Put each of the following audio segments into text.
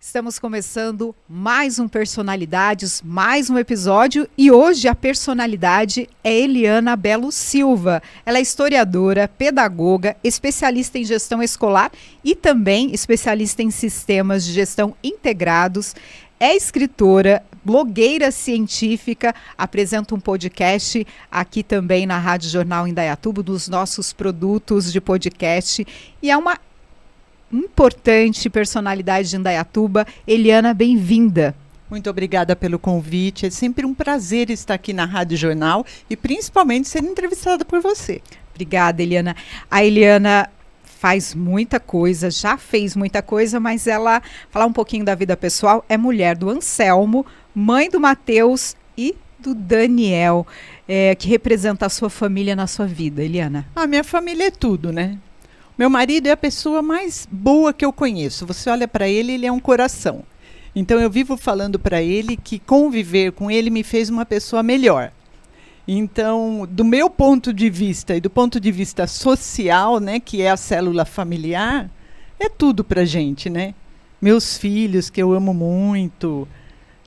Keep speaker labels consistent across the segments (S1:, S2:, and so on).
S1: Estamos começando mais um Personalidades, mais um episódio e hoje a personalidade é Eliana Belo Silva. Ela é historiadora, pedagoga, especialista em gestão escolar e também especialista em sistemas de gestão integrados. É escritora, blogueira científica, apresenta um podcast aqui também na Rádio Jornal Indaiatuba, dos nossos produtos de podcast, e é uma importante personalidade de Indaiatuba. Eliana, bem-vinda.
S2: Muito obrigada pelo convite. É sempre um prazer estar aqui na Rádio Jornal e principalmente ser entrevistada por você.
S1: Obrigada, Eliana. A Eliana faz muita coisa, já fez muita coisa, mas ela, falar um pouquinho da vida pessoal, é mulher do Anselmo, mãe do Matheus e do Daniel, que representa a sua família na sua vida, Eliana.
S2: A minha família é tudo, né? Meu marido é a pessoa mais boa que eu conheço. Você olha para ele, ele é um coração. Então eu vivo falando para ele que conviver com ele me fez uma pessoa melhor. Então, do meu ponto de vista e do ponto de vista social, né, que é a célula familiar, é tudo pra gente, né? Meus filhos, que eu amo muito,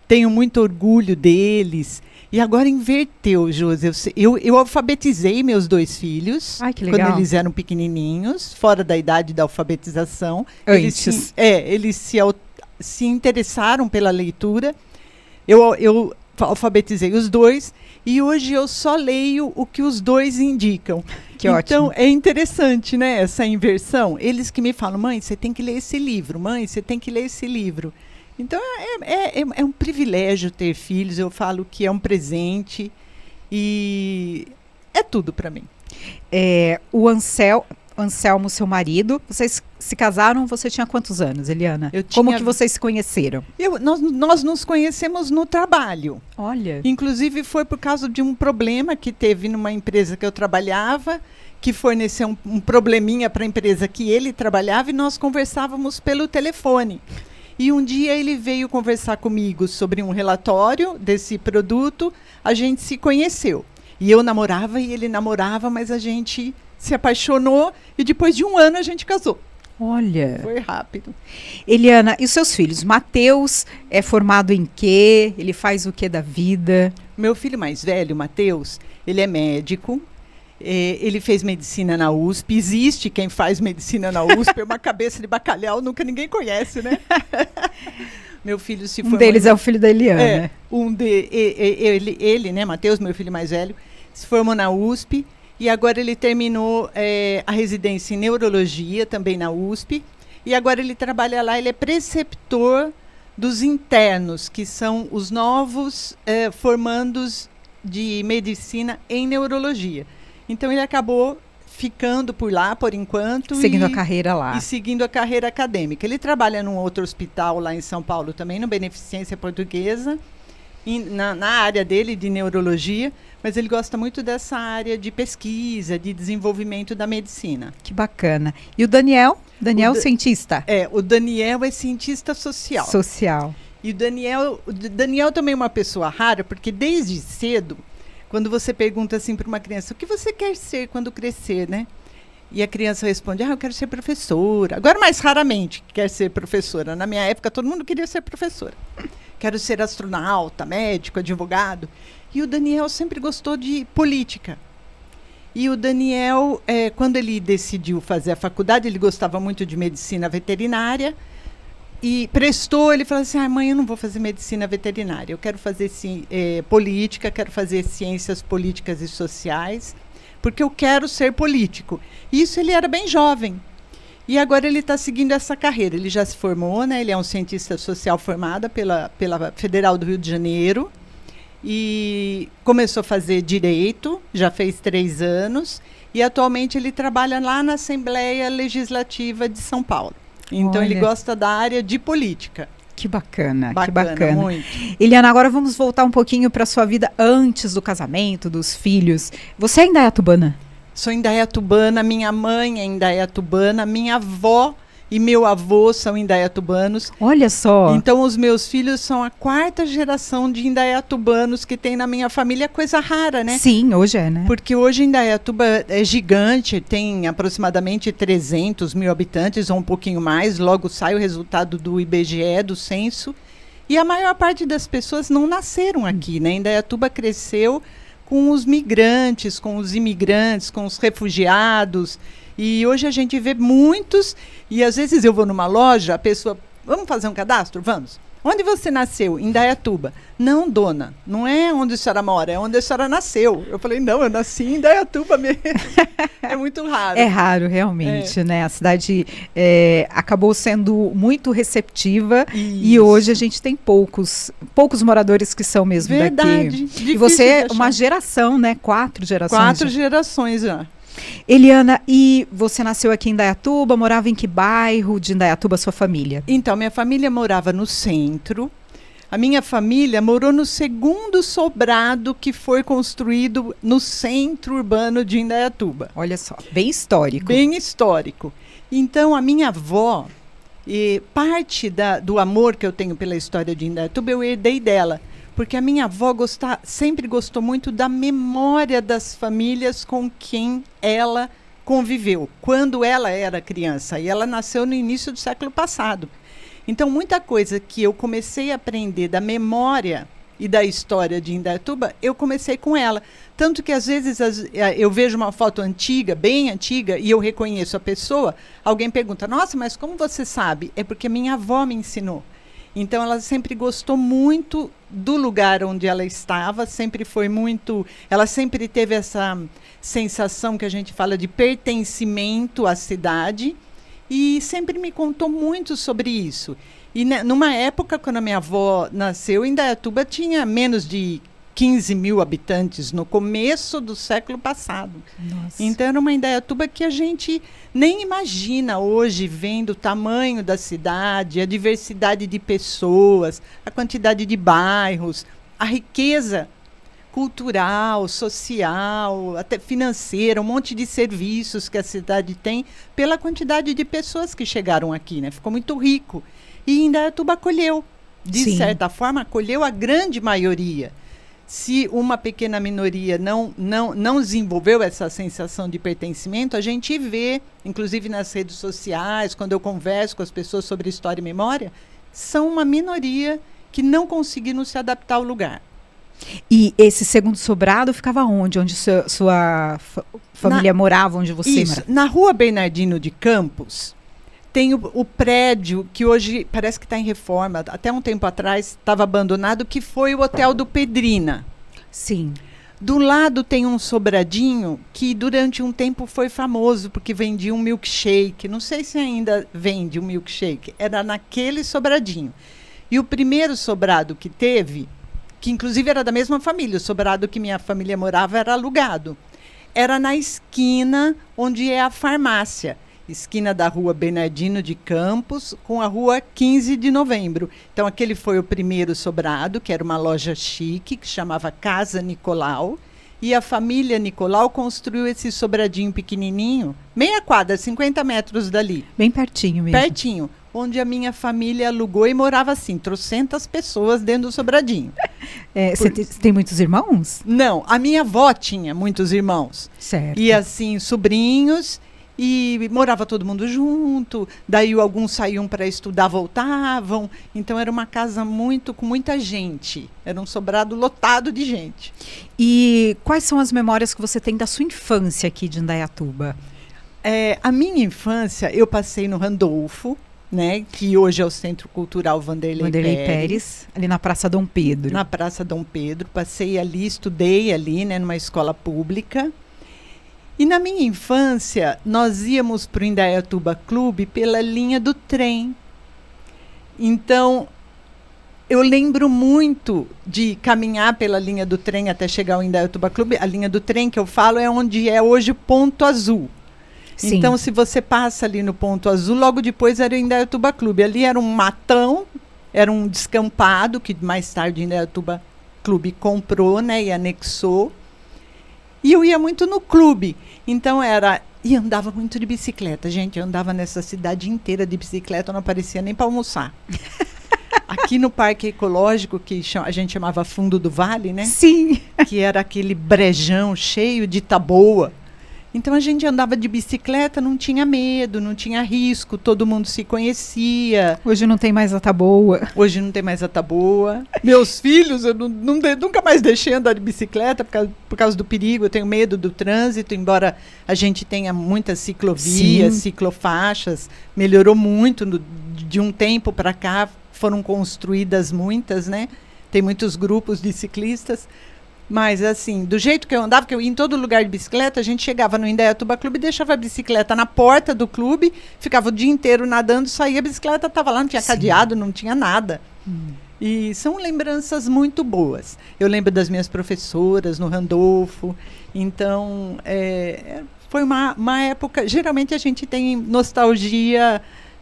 S2: tenho muito orgulho deles. E agora inverteu, Josi. Eu alfabetizei meus dois filhos.
S1: Ai, que legal.
S2: Quando eles eram pequenininhos, fora da idade da alfabetização.
S1: Antes.
S2: Eles se interessaram pela leitura. Eu alfabetizei os dois e hoje eu só leio o que os dois indicam.
S1: Que ótimo.
S2: Então, é interessante, né, essa inversão. Eles que me falam, mãe, você tem que ler esse livro. Mãe, você tem que ler esse livro. Então, é um privilégio ter filhos. Eu falo que é um presente e é tudo para mim.
S1: O Anselmo, seu marido, vocês se casaram, você tinha quantos anos, Eliana? Como que vocês se conheceram?
S2: Nós nos conhecemos no trabalho.
S1: Olha.
S2: Inclusive, foi por causa de um problema que teve numa empresa que eu trabalhava, que forneceu um probleminha para a empresa que ele trabalhava, e nós conversávamos pelo telefone. E um dia ele veio conversar comigo sobre um relatório desse produto, a gente se conheceu. E eu namorava e ele namorava, mas a gente se apaixonou e depois de um ano a gente casou.
S1: Olha.
S2: Foi rápido.
S1: Eliana, e os seus filhos? Matheus é formado em quê? Ele faz o quê da vida?
S2: Meu filho mais velho, Matheus, ele é médico. Ele fez medicina na USP. Existe quem faz medicina na USP, é uma cabeça de bacalhau, nunca ninguém conhece, né? Meu filho se formou.
S1: Um deles é o filho da Eliana.
S2: Ele, né, Matheus, meu filho mais velho, se formou na USP e agora ele terminou a residência em neurologia, também na USP, e agora ele trabalha lá, ele é preceptor dos internos, que são os novos formandos de medicina em neurologia. Então ele acabou ficando por lá, por enquanto.
S1: Seguindo a carreira lá.
S2: E seguindo a carreira acadêmica. Ele trabalha num outro hospital lá em São Paulo também, no Beneficência Portuguesa, na área dele de neurologia, mas ele gosta muito dessa área de pesquisa, de desenvolvimento da medicina.
S1: Que bacana. E o Daniel? Daniel, cientista?
S2: O Daniel é cientista social.
S1: Social.
S2: E o Daniel também é uma pessoa rara, porque desde cedo, quando você pergunta assim para uma criança, o que você quer ser quando crescer, né? E a criança responde, eu quero ser professora. Agora, mais raramente quer ser professora. Na minha época, todo mundo queria ser professora. Quero ser astronauta, médico, advogado. E o Daniel sempre gostou de política. E o Daniel, quando ele decidiu fazer a faculdade, ele gostava muito de medicina veterinária. E prestou, ele falou assim, mãe, eu não vou fazer medicina veterinária, eu quero fazer política, quero fazer ciências políticas e sociais, porque eu quero ser político. Isso ele era bem jovem. E agora ele está seguindo essa carreira. Ele já se formou, né? Ele é um cientista social formado pela Federal do Rio de Janeiro. E começou a fazer direito, já fez 3 anos. E atualmente ele trabalha lá na Assembleia Legislativa de São Paulo. Então, ele gosta da área de política.
S1: Que bacana, que
S2: bacana.
S1: Bacana.
S2: Muito.
S1: Eliana, agora vamos voltar um pouquinho para a sua vida antes do casamento, dos filhos. Você é indaiatubana?
S2: Sou indaiatubana, minha mãe é indaiatubana, minha avó, e meu avô são indaiatubanos.
S1: Olha só.
S2: Então, os meus filhos são a 4ª geração de indaiatubanos que tem na minha família, coisa rara, né?
S1: Sim, hoje é, né?
S2: Porque hoje Indaiatuba é gigante, tem aproximadamente 300 mil habitantes, ou um pouquinho mais. Logo sai o resultado do IBGE, do censo. E a maior parte das pessoas não nasceram aqui, né? Indaiatuba cresceu com os migrantes, com os imigrantes, com os refugiados. E hoje a gente vê muitos, e às vezes eu vou numa loja, a pessoa, vamos fazer um cadastro? Vamos. Onde você nasceu? Em Indaiatuba. Não, dona, não é onde a senhora mora, é onde a senhora nasceu. Eu falei, não, eu nasci em Indaiatuba mesmo. É muito raro.
S1: É raro, realmente, né? A cidade acabou sendo muito receptiva.
S2: Isso.
S1: E hoje a gente tem poucos moradores que são mesmo
S2: Verdade.
S1: daqui. E você, uma geração, né? 4 gerações.
S2: 4 gerações já.
S1: Eliana, e você nasceu aqui em Indaiatuba, morava em que bairro de Indaiatuba, sua família?
S2: Então, minha família morava no centro. A minha família morou no 2º sobrado que foi construído no centro urbano de Indaiatuba.
S1: Olha só, bem histórico.
S2: Bem histórico. Então, a minha avó, parte do amor que eu tenho pela história de Indaiatuba, eu herdei dela. Porque a minha avó sempre gostou muito da memória das famílias com quem ela conviveu, quando ela era criança. E ela nasceu no início do século passado. Então, muita coisa que eu comecei a aprender da memória e da história de Indaiatuba, eu comecei com ela. Tanto que, às vezes, eu vejo uma foto antiga, bem antiga, e eu reconheço a pessoa, alguém pergunta, nossa, mas como você sabe? É porque minha avó me ensinou. Então, ela sempre gostou muito do lugar onde ela estava, ela sempre teve essa sensação que a gente fala de pertencimento à cidade e sempre me contou muito sobre isso. E numa época, quando a minha avó nasceu, Indaiatuba tinha menos de 15 mil habitantes no começo do século passado.
S1: Nossa.
S2: Então, era uma Indaiatuba que a gente nem imagina hoje, vendo o tamanho da cidade, a diversidade de pessoas, a quantidade de bairros, a riqueza cultural, social, até financeira, um monte de serviços que a cidade tem, pela quantidade de pessoas que chegaram aqui, né? Ficou muito rico. E Indaiatuba acolheu, de certa forma, acolheu a grande maioria. Se uma pequena minoria não desenvolveu essa sensação de pertencimento, a gente vê, inclusive nas redes sociais, quando eu converso com as pessoas sobre história e memória, são uma minoria que não conseguiram se adaptar ao lugar.
S1: E esse 2º sobrado ficava onde? Onde sua família morava, onde você morava?
S2: Na Rua Bernardino de Campos, tem o prédio que hoje parece que está em reforma. Até um tempo atrás estava abandonado, que foi o Hotel do Pedrina.
S1: Sim.
S2: Do lado tem um sobradinho que durante um tempo foi famoso porque vendia um milkshake. Não sei se ainda vende um milkshake. Era naquele sobradinho. E o primeiro sobrado que teve, que inclusive era da mesma família, o sobrado que minha família morava era alugado. Era na esquina onde é a farmácia. Esquina da Rua Bernardino de Campos com a Rua 15 de Novembro. Então, aquele foi o primeiro sobrado, que era uma loja chique, que chamava Casa Nicolau. E a família Nicolau construiu esse sobradinho pequenininho, meia quadra, 50 metros dali.
S1: Bem pertinho mesmo.
S2: Pertinho, onde a minha família alugou e morava assim, 300 pessoas dentro do sobradinho.
S1: Você tem muitos irmãos?
S2: Não, a minha avó tinha muitos irmãos.
S1: Certo.
S2: E assim, sobrinhos... E morava todo mundo junto, daí alguns saíam para estudar, voltavam. Então era uma casa com muita gente. Era um sobrado lotado de gente.
S1: E quais são as memórias que você tem da sua infância aqui de Indaiatuba?
S2: A minha infância, eu passei no Randolfo, né, que hoje é o Centro Cultural Vanderlei Pérez,
S1: ali na Praça Dom Pedro.
S2: Na Praça Dom Pedro. Passei ali, estudei ali, né, numa escola pública. E na minha infância, nós íamos para o Indaiatuba Clube pela linha do trem. Então, eu lembro muito de caminhar pela linha do trem até chegar ao Indaiatuba Clube. A linha do trem que eu falo é onde é hoje o Ponto Azul. Sim. Então, se você passa ali no Ponto Azul, logo depois era o Indaiatuba Clube. Ali era um matão, era um descampado, que mais tarde o Indaiatuba Clube comprou, né, e anexou. E eu ia muito no clube. Então, era E andava muito de bicicleta. Gente, eu andava nessa cidade inteira de bicicleta, não aparecia nem para almoçar. Aqui no Parque Ecológico, que a gente chamava Fundo do Vale, né?
S1: Sim.
S2: Que era aquele brejão cheio de taboa. Então a gente andava de bicicleta, não tinha medo, não tinha risco, todo mundo se conhecia.
S1: Hoje não tem mais a taboa.
S2: Hoje não tem mais a taboa. Meus filhos, eu nunca mais deixei andar de bicicleta por causa do perigo. Eu tenho medo do trânsito, embora a gente tenha muitas ciclovias,
S1: Sim.
S2: ciclofaixas. Melhorou muito de um tempo para cá, foram construídas muitas, né? Tem muitos grupos de ciclistas. Mas, assim, do jeito que eu andava, que eu ia em todo lugar de bicicleta, a gente chegava no Indaiatuba Clube, deixava a bicicleta na porta do clube, ficava o dia inteiro nadando, saía, a bicicleta estava lá, não tinha cadeado, não tinha nada. E são lembranças muito boas. Eu lembro das minhas professoras no Randolfo. Então, foi uma época... Geralmente a gente tem nostalgia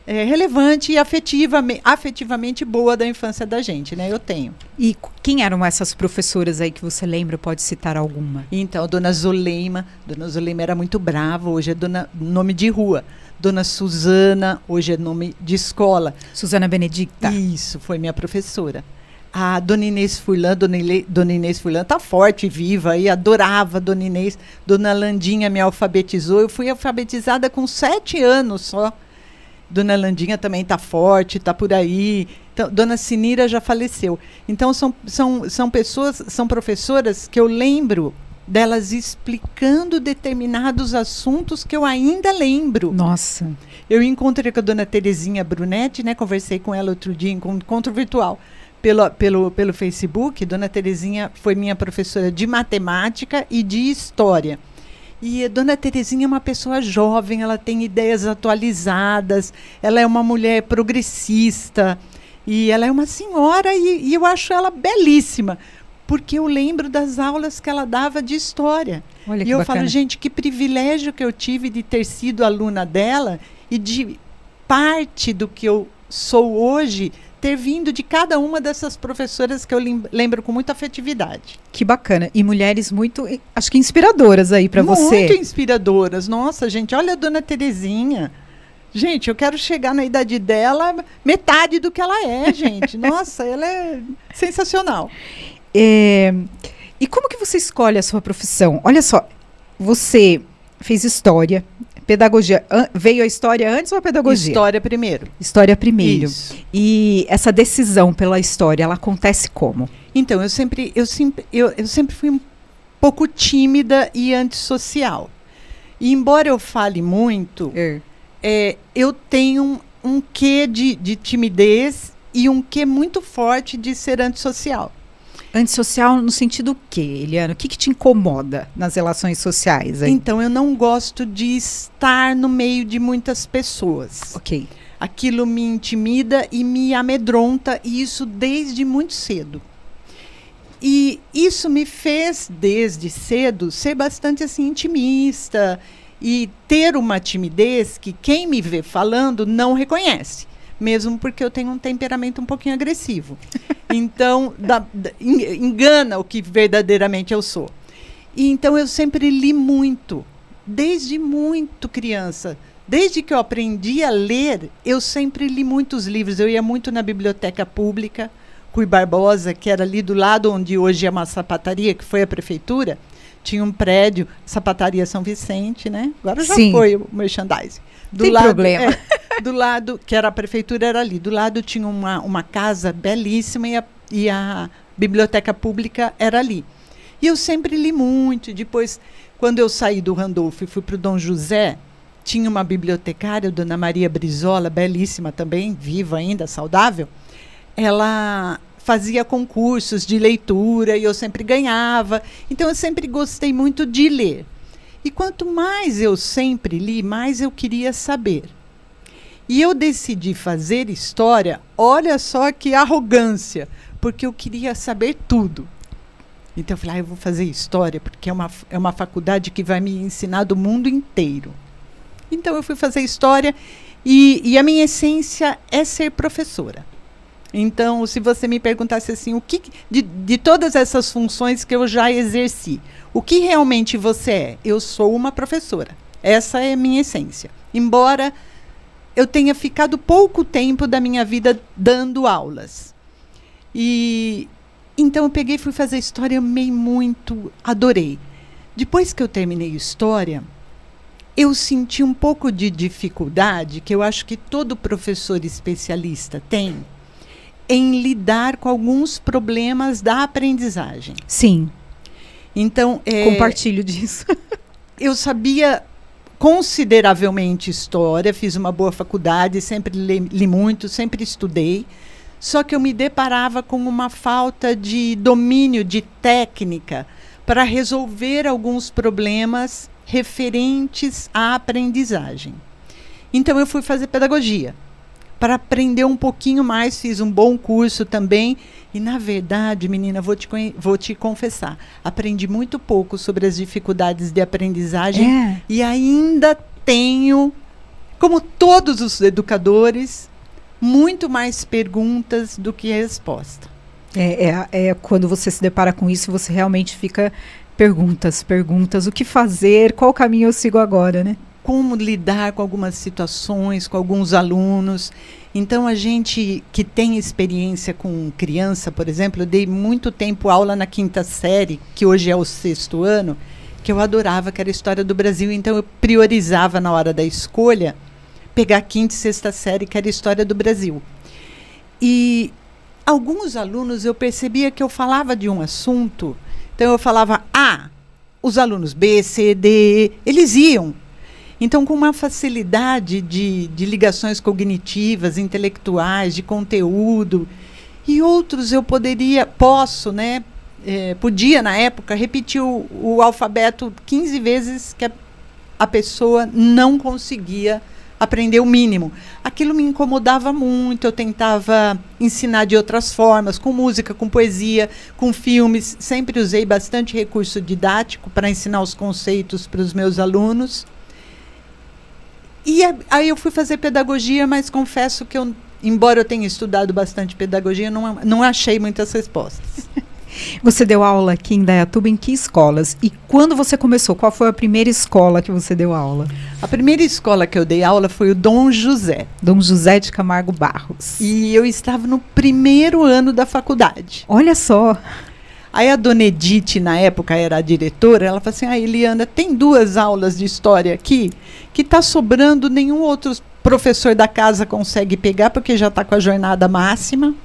S2: relevante e afetivamente boa da infância da gente, né? Eu tenho.
S1: E quem eram essas professoras aí que você lembra? Pode citar alguma?
S2: Então, a Dona Zoleima. Dona Zoleima era muito brava, hoje é nome de rua. Dona Suzana, hoje é nome de escola.
S1: Suzana Benedicta.
S2: Isso, foi minha professora. A Dona Inês Furlan, Dona Inês Furlan tá forte e viva aí, adorava a Dona Inês. Dona Landinha me alfabetizou, eu fui alfabetizada com 7 anos só. Dona Landinha também está forte, está por aí. Então, Dona Sinira já faleceu. Então, são professoras que eu lembro delas explicando determinados assuntos que eu ainda lembro.
S1: Nossa.
S2: Eu encontrei com a Dona Terezinha Brunetti, né? Conversei com ela outro dia em encontro virtual pelo Facebook. Dona Terezinha foi minha professora de matemática e de história. E a Dona Terezinha é uma pessoa jovem, ela tem ideias atualizadas, ela é uma mulher progressista, e ela é uma senhora, e eu acho ela belíssima, porque eu lembro das aulas que ela dava de história.
S1: Olha que
S2: e eu
S1: bacana.
S2: falo, gente, que privilégio que eu tive de ter sido aluna dela, e de parte do que eu sou hoje ter vindo de cada uma dessas professoras que eu lembro com muita afetividade.
S1: Que bacana. E mulheres muito, acho que inspiradoras aí para você.
S2: Muito inspiradoras. Nossa, gente, olha a Dona Terezinha. Gente, eu quero chegar na idade dela, metade do que ela é, gente. Nossa, ela é sensacional.
S1: E como que você escolhe a sua profissão? Olha só, você fez história, pedagogia. Veio a história antes ou a pedagogia?
S2: História primeiro.
S1: História primeiro.
S2: Isso.
S1: E essa decisão pela história, ela acontece como?
S2: Então, eu sempre fui um pouco tímida e antissocial. E embora eu fale muito, eu tenho um quê de timidez e um quê muito forte de ser antissocial.
S1: Antissocial no sentido o quê, Eliana? O que te incomoda nas relações sociais? Hein?
S2: Então, eu não gosto de estar no meio de muitas pessoas.
S1: Ok.
S2: Aquilo me intimida e me amedronta, e isso desde muito cedo. E isso me fez, desde cedo, ser bastante assim, intimista e ter uma timidez que quem me vê falando não reconhece. Mesmo porque eu tenho um temperamento um pouquinho agressivo. Então, engana o que verdadeiramente eu sou. E então, eu sempre li muito, desde muito criança. Desde que eu aprendi a ler, eu sempre li muitos livros. Eu ia muito na biblioteca pública, Rui Barbosa, que era ali do lado onde hoje é uma sapataria, que foi a prefeitura. Tinha um prédio, Sapataria São Vicente, né? Agora já
S1: Sim.
S2: foi o merchandising.
S1: Tem problema.
S2: Do lado, que era a prefeitura, era ali. Do lado tinha uma casa belíssima e a biblioteca pública era ali. E eu sempre li muito. Depois, quando eu saí do Randolfo e fui para o Dom José, tinha uma bibliotecária, Dona Maria Brizola, belíssima também, viva ainda, saudável. Ela fazia concursos de leitura e eu sempre ganhava. Então, eu sempre gostei muito de ler. E quanto mais eu sempre li, mais eu queria saber. E eu decidi fazer história, olha só que arrogância, porque eu queria saber tudo. Então eu falei, eu vou fazer história, porque é uma faculdade que vai me ensinar do mundo inteiro. Então eu fui fazer história e a minha essência é ser professora. Então, se você me perguntasse assim, o que de todas essas funções que eu já exerci, o que realmente você é? Eu sou uma professora. Essa é a minha essência. Embora eu tenha ficado pouco tempo da minha vida dando aulas. E então eu peguei e fui fazer história, amei muito, adorei. Depois que eu terminei história, eu senti um pouco de dificuldade, que eu acho que todo professor especialista tem, em lidar com alguns problemas da aprendizagem.
S1: Sim.
S2: Então,
S1: compartilho disso.
S2: Eu sabia consideravelmente história, fiz uma boa faculdade, sempre li muito, sempre estudei, só que eu me deparava com uma falta de domínio, de técnica, para resolver alguns problemas referentes à aprendizagem. Então, eu fui fazer pedagogia, para aprender um pouquinho mais, fiz um bom curso também, e, na verdade, menina, vou te confessar, aprendi muito pouco sobre as dificuldades de aprendizagem, e ainda tenho, como todos os educadores, muito mais perguntas do que resposta.
S1: Quando você se depara com isso, você realmente fica perguntas, o que fazer, qual caminho eu sigo agora, né?
S2: Como lidar com algumas situações, com alguns alunos. Então, a gente que tem experiência com criança, por exemplo, eu dei muito tempo aula na 5ª série, que hoje é o 6º ano, que eu adorava, que era a história do Brasil. Então, eu priorizava na hora da escolha pegar a 5ª e 6ª série, que era a história do Brasil. E alguns alunos eu percebia que eu falava de um assunto, então eu falava os alunos B, C, D, eles iam. Então, com uma facilidade de ligações cognitivas, intelectuais, de conteúdo, e outros eu posso, né? Podia, na época, repetir o alfabeto 15 vezes que a pessoa não conseguia aprender o mínimo. Aquilo me incomodava muito, eu tentava ensinar de outras formas, com música, com poesia, com filmes. Sempre usei bastante recurso didático para ensinar os conceitos para os meus alunos. E aí eu fui fazer pedagogia, mas confesso que embora eu tenha estudado bastante pedagogia, não achei muitas respostas.
S1: Você deu aula aqui em Indaiatuba em que escolas? E quando você começou, qual foi a primeira escola que você deu aula?
S2: A primeira escola que eu dei aula foi o Dom José.
S1: Dom José de Camargo Barros.
S2: E eu estava no 1º ano da faculdade.
S1: Olha só.
S2: Aí a dona Edith, na época, era a diretora, ela falou assim, Eliana, tem 2 aulas de história aqui que está sobrando, nenhum outro professor da casa consegue pegar, porque já está com a jornada máxima.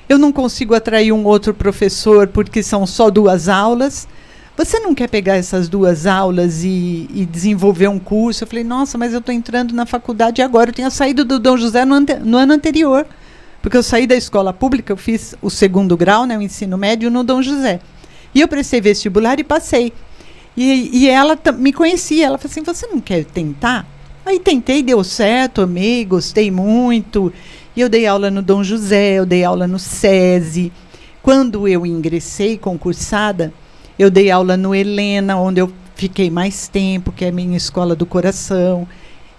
S2: Eu não consigo atrair um outro professor, porque são só 2 aulas. Você não quer pegar essas 2 aulas e desenvolver um curso? Eu falei, nossa, mas eu estou entrando na faculdade agora. Eu tinha saído do Dom José no ano anterior. Porque eu saí da escola pública, eu fiz o 2º grau, né, o ensino médio, no Dom José. E eu prestei vestibular e passei. E ela me conhecia, ela falou assim, você não quer tentar? Aí tentei, deu certo, amei, gostei muito. E eu dei aula no Dom José, eu dei aula no SESI. Quando eu ingressei concursada, eu dei aula no Helena, onde eu fiquei mais tempo, que é a minha escola do coração.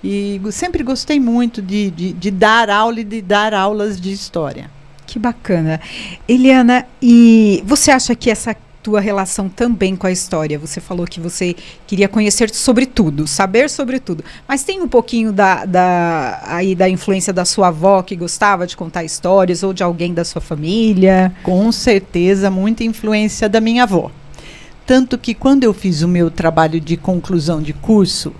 S2: E sempre gostei muito de dar aula e de dar aulas de história.
S1: Que bacana. Eliana, e você acha que essa tua relação também com a história, você falou que você queria conhecer sobre tudo, saber sobre tudo, mas tem um pouquinho da influência da sua avó, que gostava de contar histórias, ou de alguém da sua família?
S2: Com certeza, muita influência da minha avó. Tanto que quando eu fiz o meu trabalho de conclusão de curso,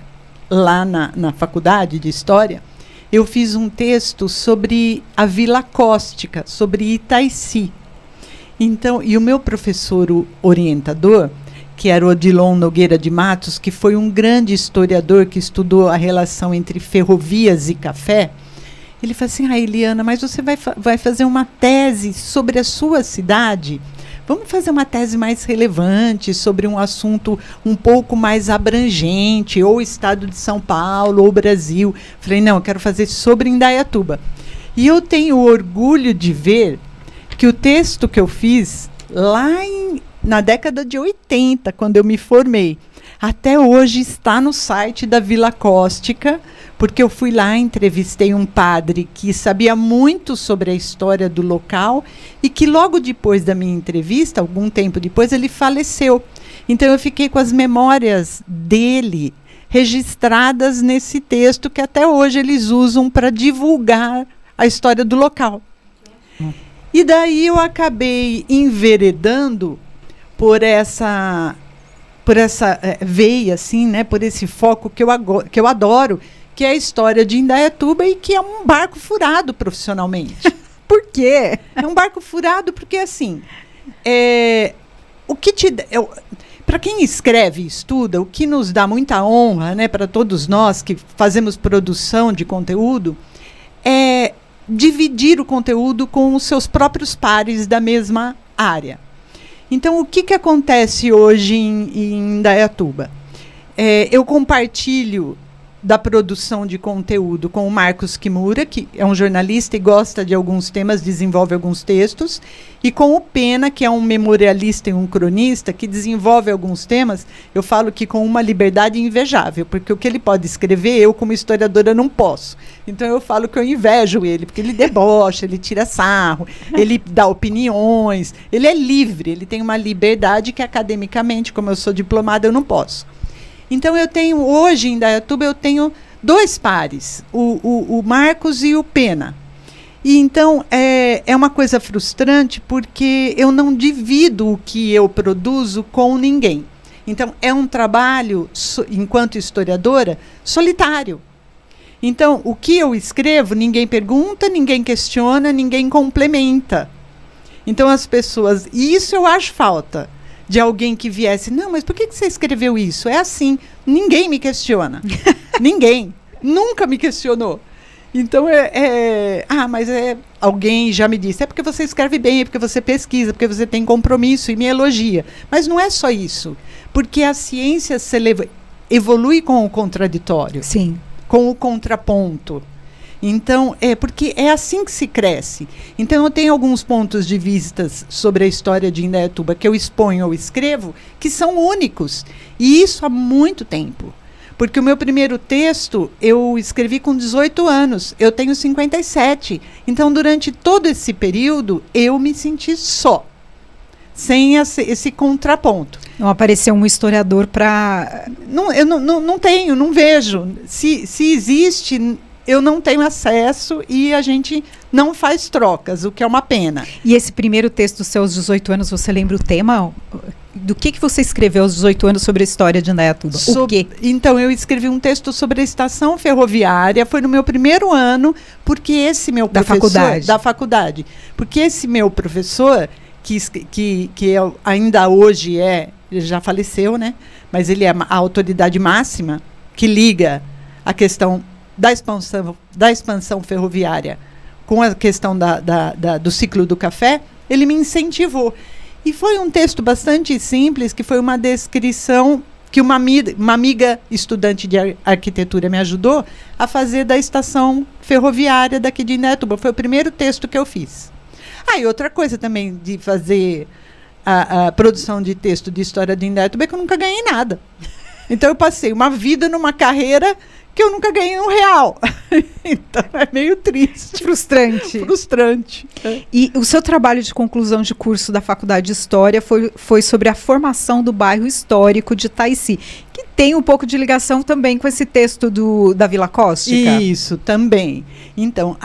S2: lá na faculdade de História, eu fiz um texto sobre a Vila Cóstica, sobre Itaici. Então, e o meu professor orientador, que era o Odilon Nogueira de Matos, que foi um grande historiador que estudou a relação entre ferrovias e café, ele falou assim, Eliana, mas você vai fazer uma tese sobre a sua cidade? Vamos fazer uma tese mais relevante, sobre um assunto um pouco mais abrangente, ou o estado de São Paulo, ou o Brasil. Falei, não, eu quero fazer sobre Indaiatuba. E eu tenho orgulho de ver que o texto que eu fiz lá na década de 80, quando eu me formei, até hoje está no site da Vila Cóstica, porque eu fui lá, entrevistei um padre que sabia muito sobre a história do local e que logo depois da minha entrevista, algum tempo depois, ele faleceu. Então eu fiquei com as memórias dele registradas nesse texto que até hoje eles usam para divulgar a história do local. E daí eu acabei enveredando por essa veia, assim, né, por esse foco que eu adoro, que é a história de Indaiatuba e que é um barco furado profissionalmente.
S1: Por quê?
S2: É um barco furado porque, assim, para quem escreve e estuda, o que nos dá muita honra, né, para todos nós que fazemos produção de conteúdo, é dividir o conteúdo com os seus próprios pares da mesma área. Então, o que acontece hoje em Indaiatuba? Eu compartilho da produção de conteúdo com o Marcos Kimura, que é um jornalista e gosta de alguns temas, desenvolve alguns textos, e com o Pena, que é um memorialista e um cronista, que desenvolve alguns temas, eu falo que com uma liberdade invejável, porque o que ele pode escrever, eu como historiadora não posso. Então eu falo que eu invejo ele, porque ele debocha, ele tira sarro, ele dá opiniões, ele é livre, ele tem uma liberdade que academicamente, como eu sou diplomada, eu não posso. Então, eu tenho, hoje, em Indaiatuba, eu tenho 2 pares, o Marcos e o Pena. E, então, é uma coisa frustrante, porque eu não divido o que eu produzo com ninguém. Então, é um trabalho, enquanto historiadora, solitário. Então, o que eu escrevo, ninguém pergunta, ninguém questiona, ninguém complementa. Então, as pessoas... E isso eu acho falta. De alguém que viesse, não, mas por que você escreveu isso? É assim, ninguém me questiona. Ninguém. Nunca me questionou. Então, mas alguém já me disse, é porque você escreve bem, é porque você pesquisa, porque você tem compromisso e me elogia. Mas não é só isso. Porque a ciência evolui com o contraditório.
S1: Sim.
S2: Com o contraponto. Então, porque é assim que se cresce. Então, eu tenho alguns pontos de vista sobre a história de Indaiatuba que eu exponho ou escrevo, que são únicos. E isso há muito tempo. Porque o meu primeiro texto eu escrevi com 18 anos. Eu tenho 57. Então, durante todo esse período, eu me senti só. Sem esse contraponto.
S1: Não apareceu um historiador para...
S2: Eu não tenho, não vejo. Se existe... Eu não tenho acesso e a gente não faz trocas, o que é uma pena.
S1: E esse primeiro texto dos seus 18 anos, você lembra o tema? Do que você escreveu aos 18 anos sobre a história de Indaiatuba? O quê?
S2: Então, eu escrevi um texto sobre a estação ferroviária, foi no meu primeiro ano, porque esse meu professor... Da faculdade. Porque esse meu professor, que ainda hoje ele já faleceu, né? Mas ele é a autoridade máxima que liga a questão da expansão ferroviária com a questão do ciclo do café, ele me incentivou. E foi um texto bastante simples, que foi uma descrição que uma amiga estudante de arquitetura me ajudou a fazer da estação ferroviária daqui de Indaiatuba. Foi o primeiro texto que eu fiz. E outra coisa também de fazer a produção de texto de história de Indaiatuba é que eu nunca ganhei nada. Então eu passei uma vida numa carreira que eu nunca ganhei R$1. Então é meio triste. Frustrante.
S1: E o seu trabalho de conclusão de curso da Faculdade de História foi sobre a formação do bairro histórico de Taici, que tem um pouco de ligação também com esse texto da Vila Cóstica.
S2: Isso, também. Então,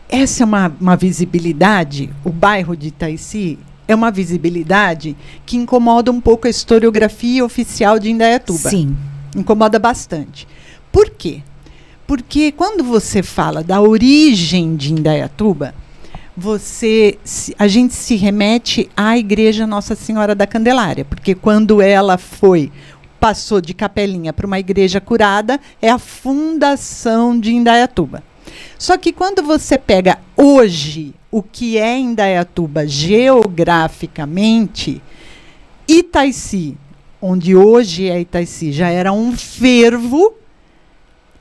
S2: essa é uma visibilidade, o bairro de Taici é uma visibilidade que incomoda um pouco a historiografia oficial de Indaiatuba.
S1: Sim.
S2: Incomoda bastante. Por quê? Porque quando você fala da origem de Indaiatuba, a gente se remete à Igreja Nossa Senhora da Candelária, porque quando ela passou de capelinha para uma igreja curada, é a fundação de Indaiatuba. Só que quando você pega hoje o que é Indaiatuba geograficamente, Itaici, onde hoje é Itaici, já era um fervo,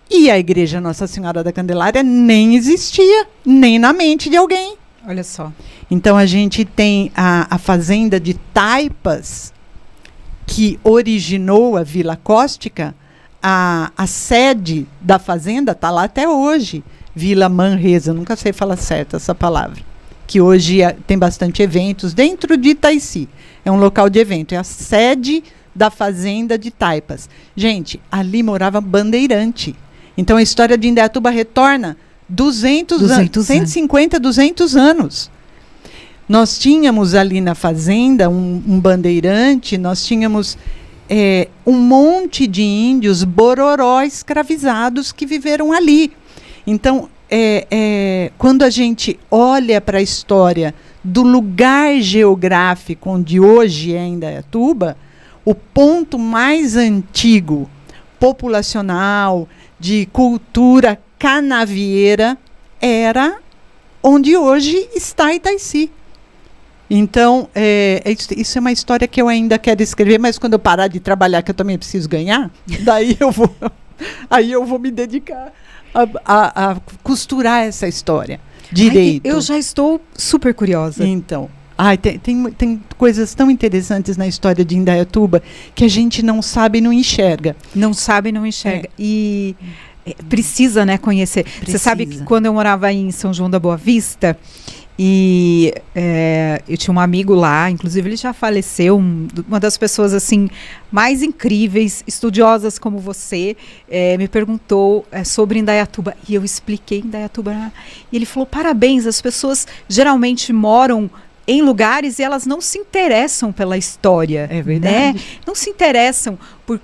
S2: e a Igreja Nossa Senhora da Candelária nem existia, nem na mente de alguém.
S1: Olha só.
S2: Então, a gente tem a fazenda de Taipas, que originou a Vila Cóstica. A sede da fazenda está lá até hoje. Vila Manresa, nunca sei falar certo essa palavra. Que hoje tem bastante eventos dentro de Itaici. É um local de evento, é a sede da fazenda de Taipas. Gente, ali morava bandeirante. Então a história de Indaiatuba retorna 200 anos, 150, 200 anos. Nós tínhamos ali na fazenda um bandeirante, nós tínhamos um monte de índios bororó escravizados que viveram ali. Então, quando a gente olha para a história do lugar geográfico onde hoje é Indaiatuba, o ponto mais antigo, populacional, de cultura canavieira, era onde hoje está Itaici. Então, isso é uma história que eu ainda quero escrever, mas quando eu parar de trabalhar, que eu também preciso ganhar, daí eu vou me dedicar a costurar essa história direito.
S1: Eu já estou super curiosa.
S2: Então, tem coisas tão interessantes na história de Indaiatuba que a gente não sabe e não enxerga.
S1: Não sabe e não enxerga. E precisa, né, conhecer. Você sabe que quando eu morava em São João da Boa Vista, e eu tinha um amigo lá, inclusive ele já faleceu, uma das pessoas assim mais incríveis, estudiosas como você, me perguntou sobre Indaiatuba, e eu expliquei Indaiatuba, e ele falou: parabéns, as pessoas geralmente moram em lugares e elas não se interessam pela história.
S2: É verdade.
S1: Né? Não se interessam por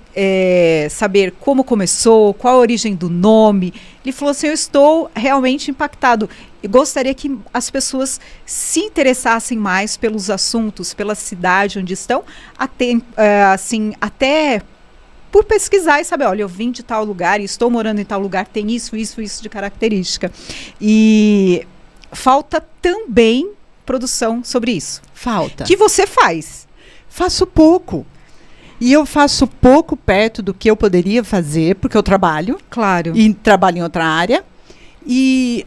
S1: saber como começou, qual a origem do nome. Ele falou assim: eu estou realmente impactado. Eu gostaria que as pessoas se interessassem mais pelos assuntos, pela cidade onde estão, até por pesquisar e saber, olha, eu vim de tal lugar e estou morando em tal lugar, tem isso de característica. E falta também produção sobre isso.
S2: Falta.
S1: Que você faz?
S2: Faço pouco. E eu faço pouco perto do que eu poderia fazer, porque eu trabalho.
S1: Claro.
S2: E trabalho em outra área. E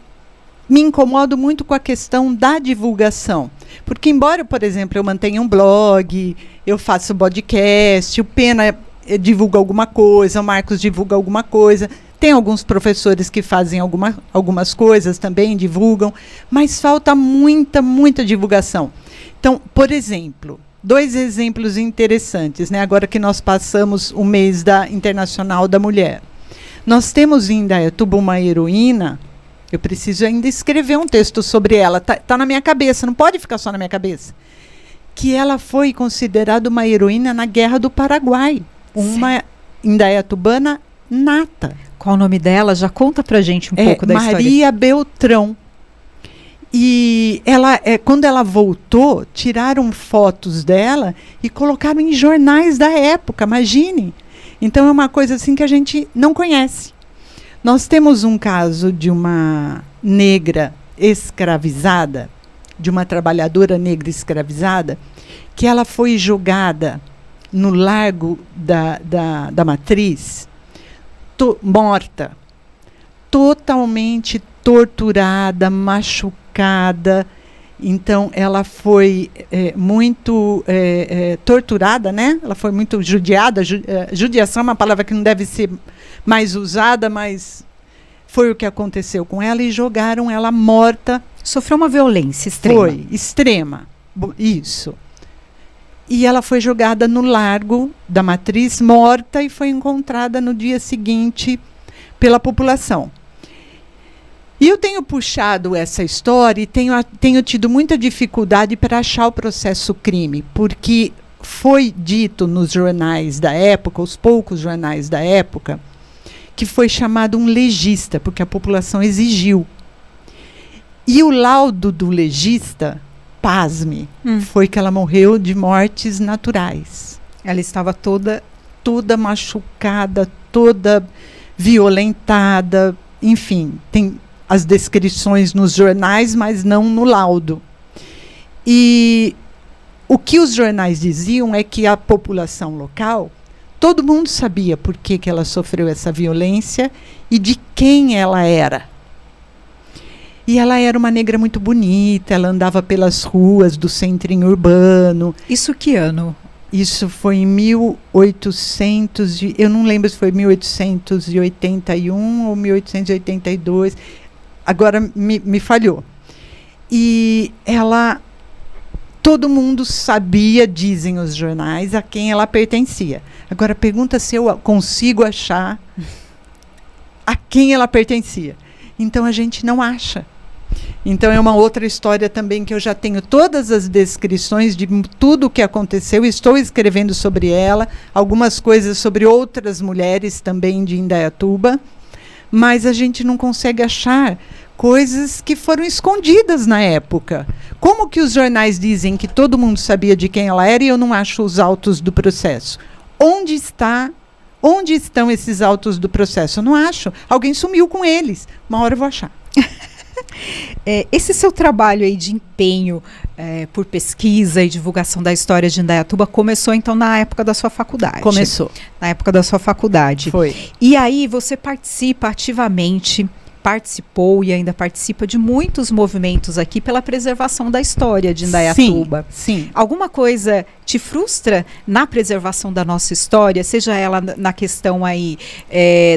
S2: me incomodo muito com a questão da divulgação. Porque embora, por exemplo, eu mantenha um blog, eu faço podcast, o Pena divulga alguma coisa, o Marcos divulga alguma coisa, tem alguns professores que fazem algumas coisas também, divulgam, mas falta muita divulgação. Então, por exemplo, 2 exemplos interessantes, né? Agora que nós passamos o mês Internacional da Mulher. Nós temos em Indaiatuba uma heroína. Eu preciso ainda escrever um texto sobre ela. Tá na minha cabeça, não pode ficar só na minha cabeça. Que ela foi considerada uma heroína na Guerra do Paraguai. Uma indaiatubana nata.
S1: Qual o nome dela? Já conta pra gente um pouco da história.
S2: Maria Beltrão. E quando ela voltou, tiraram fotos dela e colocaram em jornais da época, imagine. Então é uma coisa assim que a gente não conhece. Nós temos um caso de uma negra escravizada, de uma trabalhadora negra escravizada, que ela foi jogada no Largo da Matriz, morta, totalmente torturada, machucada. Então, ela foi muito torturada, né? Ela foi muito judiada. Judiação é uma palavra que não deve ser mais usada, mas foi o que aconteceu com ela e jogaram ela morta.
S1: Sofreu uma violência extrema.
S2: Foi, extrema. Isso. E ela foi jogada no Largo da Matriz, morta, e foi encontrada no dia seguinte pela população. E eu tenho puxado essa história e tenho tido muita dificuldade para achar o processo crime, porque foi dito nos jornais da época, os poucos jornais da época, que foi chamado um legista, porque a população exigiu. E o laudo do legista, pasme, foi que ela morreu de mortes naturais.
S1: Ela estava toda
S2: machucada, toda violentada, enfim, tem as descrições nos jornais, mas não no laudo. E o que os jornais diziam é que a população local, todo mundo sabia por que ela sofreu essa violência e de quem ela era. E ela era uma negra muito bonita, ela andava pelas ruas do centrinho urbano.
S1: Isso que ano?
S2: Isso foi em 1800, eu não lembro se foi 1881 ou 1882, agora me falhou. E ela Todo mundo sabia, dizem os jornais, a quem ela pertencia. Agora, pergunta se eu consigo achar a quem ela pertencia. Então, a gente não acha. Então, é uma outra história também que eu já tenho todas as descrições de tudo o que aconteceu. Estou escrevendo sobre ela, algumas coisas sobre outras mulheres também de Indaiatuba, mas a gente não consegue achar coisas que foram escondidas na época. Como que os jornais dizem que todo mundo sabia de quem ela era e eu não acho os autos do processo? Onde estão esses autos do processo? Eu não acho. Alguém sumiu com eles. Uma hora eu vou achar.
S1: Esse seu trabalho aí de empenho por pesquisa e divulgação da história de Indaiatuba começou então na época da sua faculdade.
S2: Começou.
S1: Na época da sua faculdade.
S2: Foi.
S1: E aí você participa ativamente, participou e ainda participa de muitos movimentos aqui pela preservação da história de Indaiatuba.
S2: Sim.
S1: Alguma coisa te frustra na preservação da nossa história, seja ela na questão aí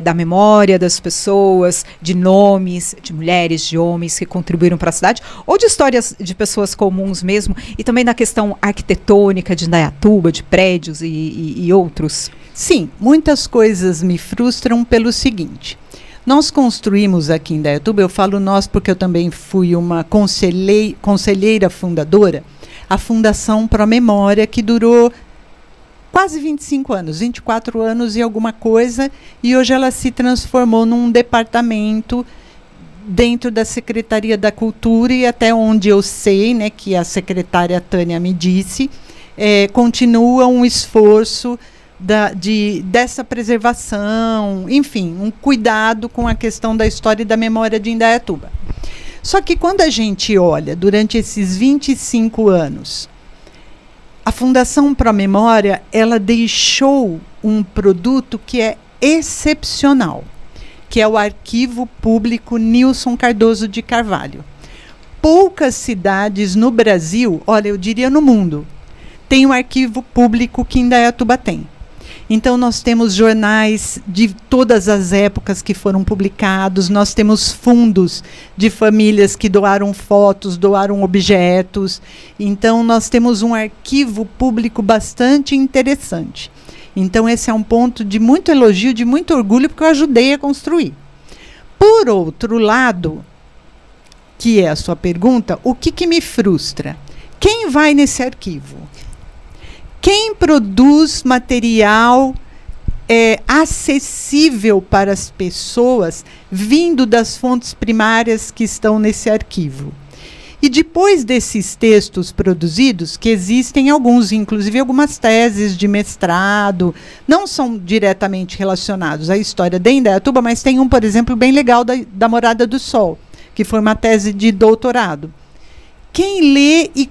S1: da memória das pessoas, de nomes, de mulheres, de homens que contribuíram para a cidade, ou de histórias de pessoas comuns mesmo, e também na questão arquitetônica de Indaiatuba, de prédios e outros?
S2: Sim, muitas coisas me frustram pelo seguinte. Nós construímos aqui em Indaiatuba, eu falo nós porque eu também fui uma conselheira fundadora, a Fundação Pro Memória, que durou quase 25 anos, 24 anos e alguma coisa, e hoje ela se transformou num departamento dentro da Secretaria da Cultura, e até onde eu sei, né, que a secretária Tânia me disse, continua um esforço dessa preservação, enfim, um cuidado com a questão da história e da memória de Indaiatuba. Só que quando a gente olha, durante esses 25 anos, a Fundação Pro Memória, ela deixou um produto que é excepcional, que é o Arquivo Público Nilson Cardoso de Carvalho. Poucas cidades no Brasil, olha, eu diria no mundo, tem um arquivo público que Indaiatuba tem. Então, nós temos jornais de todas as épocas que foram publicados, nós temos fundos de famílias que doaram fotos, doaram objetos. Então, nós temos um arquivo público bastante interessante. Então, esse é um ponto de muito elogio, de muito orgulho, porque eu ajudei a construir. Por outro lado, que é a sua pergunta, o que me frustra? Quem vai nesse arquivo? Quem produz material acessível para as pessoas vindo das fontes primárias que estão nesse arquivo? E depois desses textos produzidos, que existem alguns, inclusive algumas teses de mestrado, não são diretamente relacionados à história de Indaiatuba, mas tem um, por exemplo, bem legal da Morada do Sol, que foi uma tese de doutorado. Quem lê e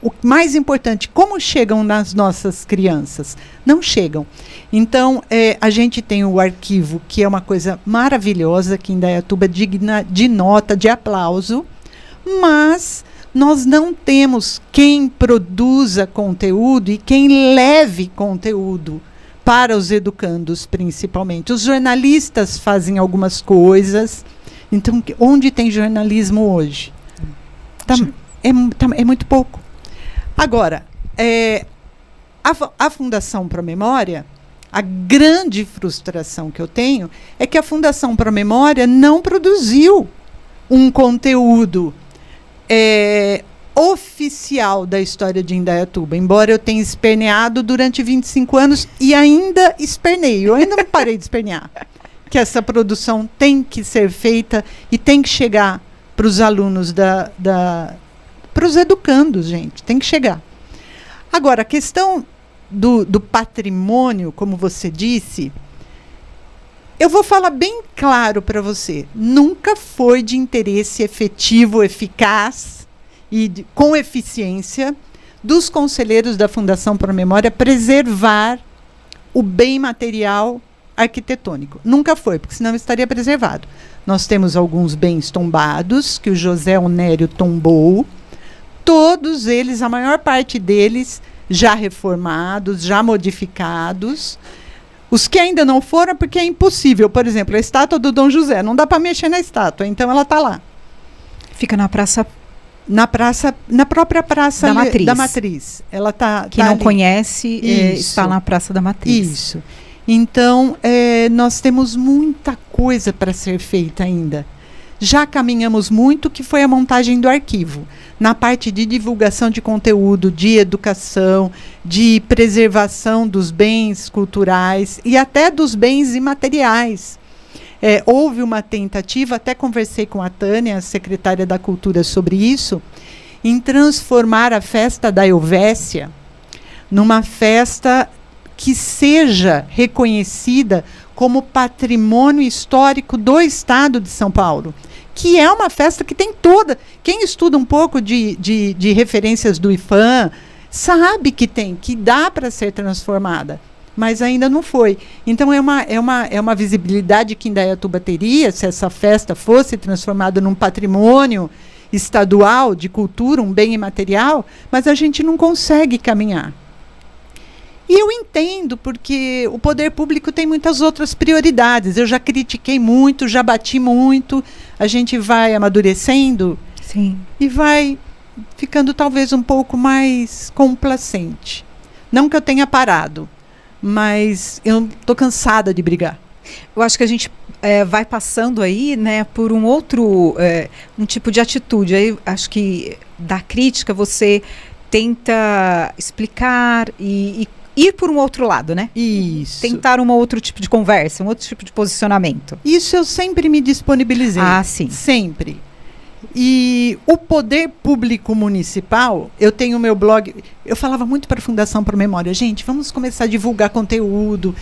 S2: o mais importante, como chegam nas nossas crianças? Não chegam. Então, a gente tem o arquivo, que é uma coisa maravilhosa, que em Indaiatuba digna de nota, de aplauso, mas nós não temos quem produza conteúdo e quem leve conteúdo para os educandos, principalmente. Os jornalistas fazem algumas coisas. Então, onde tem jornalismo hoje? É muito pouco. Agora, a Fundação Pro Memória, a grande frustração que eu tenho é que a Fundação Pro Memória não produziu um conteúdo oficial da história de Indaiatuba, embora eu tenha esperneado durante 25 anos e ainda esperneio, eu ainda não parei de espernear, que essa produção tem que ser feita e tem que chegar para os alunos para os educandos, gente, tem que chegar. Agora, a questão do patrimônio, como você disse, eu vou falar bem claro para você, nunca foi de interesse efetivo, eficaz e com eficiência dos conselheiros da Fundação Pro Memória preservar o bem material arquitetônico. Nunca foi, porque senão estaria preservado. Nós temos alguns bens tombados, que o José Onério tombou, todos eles, a maior parte deles, já reformados, já modificados. Os que ainda não foram, porque é impossível. Por exemplo, a estátua do Dom José, não dá para mexer na estátua, então ela está lá.
S1: Fica na Praça
S2: Na própria praça da Matriz. Ela
S1: Quem não
S2: ali.
S1: conhece está na Praça da Matriz.
S2: Isso. Então, nós temos muita coisa para ser feita ainda. Já caminhamos muito, que foi a montagem do arquivo. Na parte de divulgação de conteúdo, de educação, de preservação dos bens culturais e até dos bens imateriais. Houve uma tentativa, até conversei com a Tânia, a secretária da Cultura, sobre isso, em transformar a festa da Helvécia numa festa que seja reconhecida como patrimônio histórico do Estado de São Paulo, que é uma festa que tem toda... Quem estuda um pouco de referências do IPHAN sabe que dá para ser transformada, mas ainda não foi. Então, é uma visibilidade que Indaiatuba teria se essa festa fosse transformada num patrimônio estadual de cultura, um bem imaterial, mas a gente não consegue caminhar. E eu entendo, porque o poder público tem muitas outras prioridades. Eu já critiquei muito, já bati muito. A gente vai amadurecendo.
S1: Sim.
S2: E vai ficando talvez um pouco mais complacente. Não que eu tenha parado, mas eu estou cansada de brigar.
S1: Eu acho que a gente vai passando aí, né, por um outro um tipo de atitude. Aí, acho que da crítica você tenta explicar e ir por um outro lado, né?
S2: Isso.
S1: Tentar um outro tipo de conversa, um outro tipo de posicionamento.
S2: Isso eu sempre me disponibilizei.
S1: Ah, sim.
S2: Sempre. E o poder público municipal, eu tenho meu blog, eu falava muito para a Fundação Pro Memória, gente, vamos começar a divulgar conteúdo,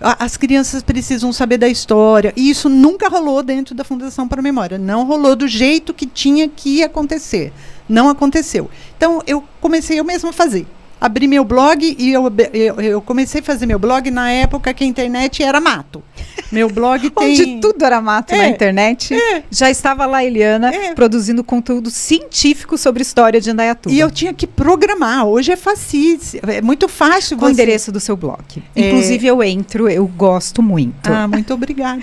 S2: as crianças precisam saber da história, e isso nunca rolou dentro da Fundação Pro Memória, não rolou do jeito que tinha que acontecer, não aconteceu. Então, eu comecei eu mesma a fazer. Abri meu blog e eu comecei a fazer meu blog na época que a internet era mato. Meu blog tem...
S1: Onde tudo era mato na internet. Já estava lá, Eliana, produzindo conteúdo científico sobre história de Indaiatuba.
S2: E eu tinha que programar. Hoje é facílimo. É muito fácil.
S1: Qual o endereço do seu blog? Inclusive, eu entro, eu gosto muito.
S2: Ah, muito obrigada.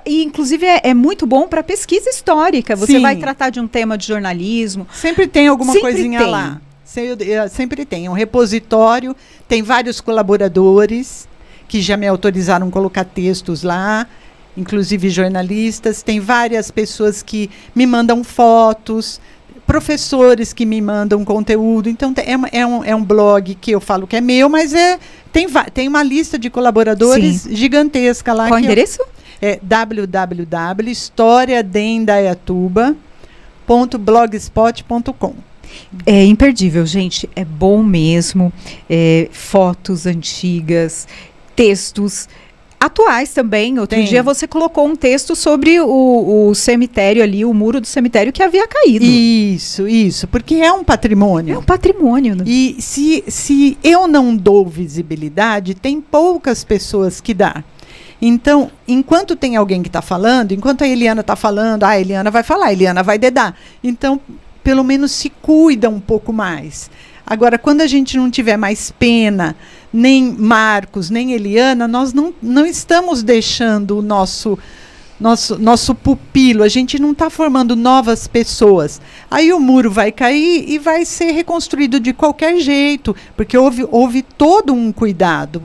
S1: E, inclusive, é muito bom para pesquisa histórica. Você vai tratar de um tema de jornalismo.
S2: Sempre tem alguma coisinha lá. Sempre tem um repositório, tem vários colaboradores que já me autorizaram a colocar textos lá, inclusive jornalistas, tem várias pessoas que me mandam fotos, professores que me mandam conteúdo. Então, é um blog que eu falo que é meu, mas tem uma lista de colaboradores gigantesca lá.
S1: Qual o endereço?
S2: É www.historiadeindaiatuba.blogspot.com.
S1: É imperdível, gente. É bom mesmo. Fotos antigas, textos atuais também. Outro dia você colocou um texto sobre o cemitério ali, o muro do cemitério que havia caído.
S2: Isso, porque é um patrimônio.
S1: É um patrimônio.
S2: E se eu não dou visibilidade, tem poucas pessoas que dá. Então, enquanto tem alguém que está falando, enquanto a Eliana está falando, a Eliana vai falar, a Eliana vai dedar. Então, pelo menos se cuida um pouco mais. Agora, quando a gente não tiver mais Pena, nem Marcos, nem Eliana, nós não estamos deixando o nosso pupilo, a gente não está formando novas pessoas. Aí o muro vai cair e vai ser reconstruído de qualquer jeito, porque houve todo um cuidado.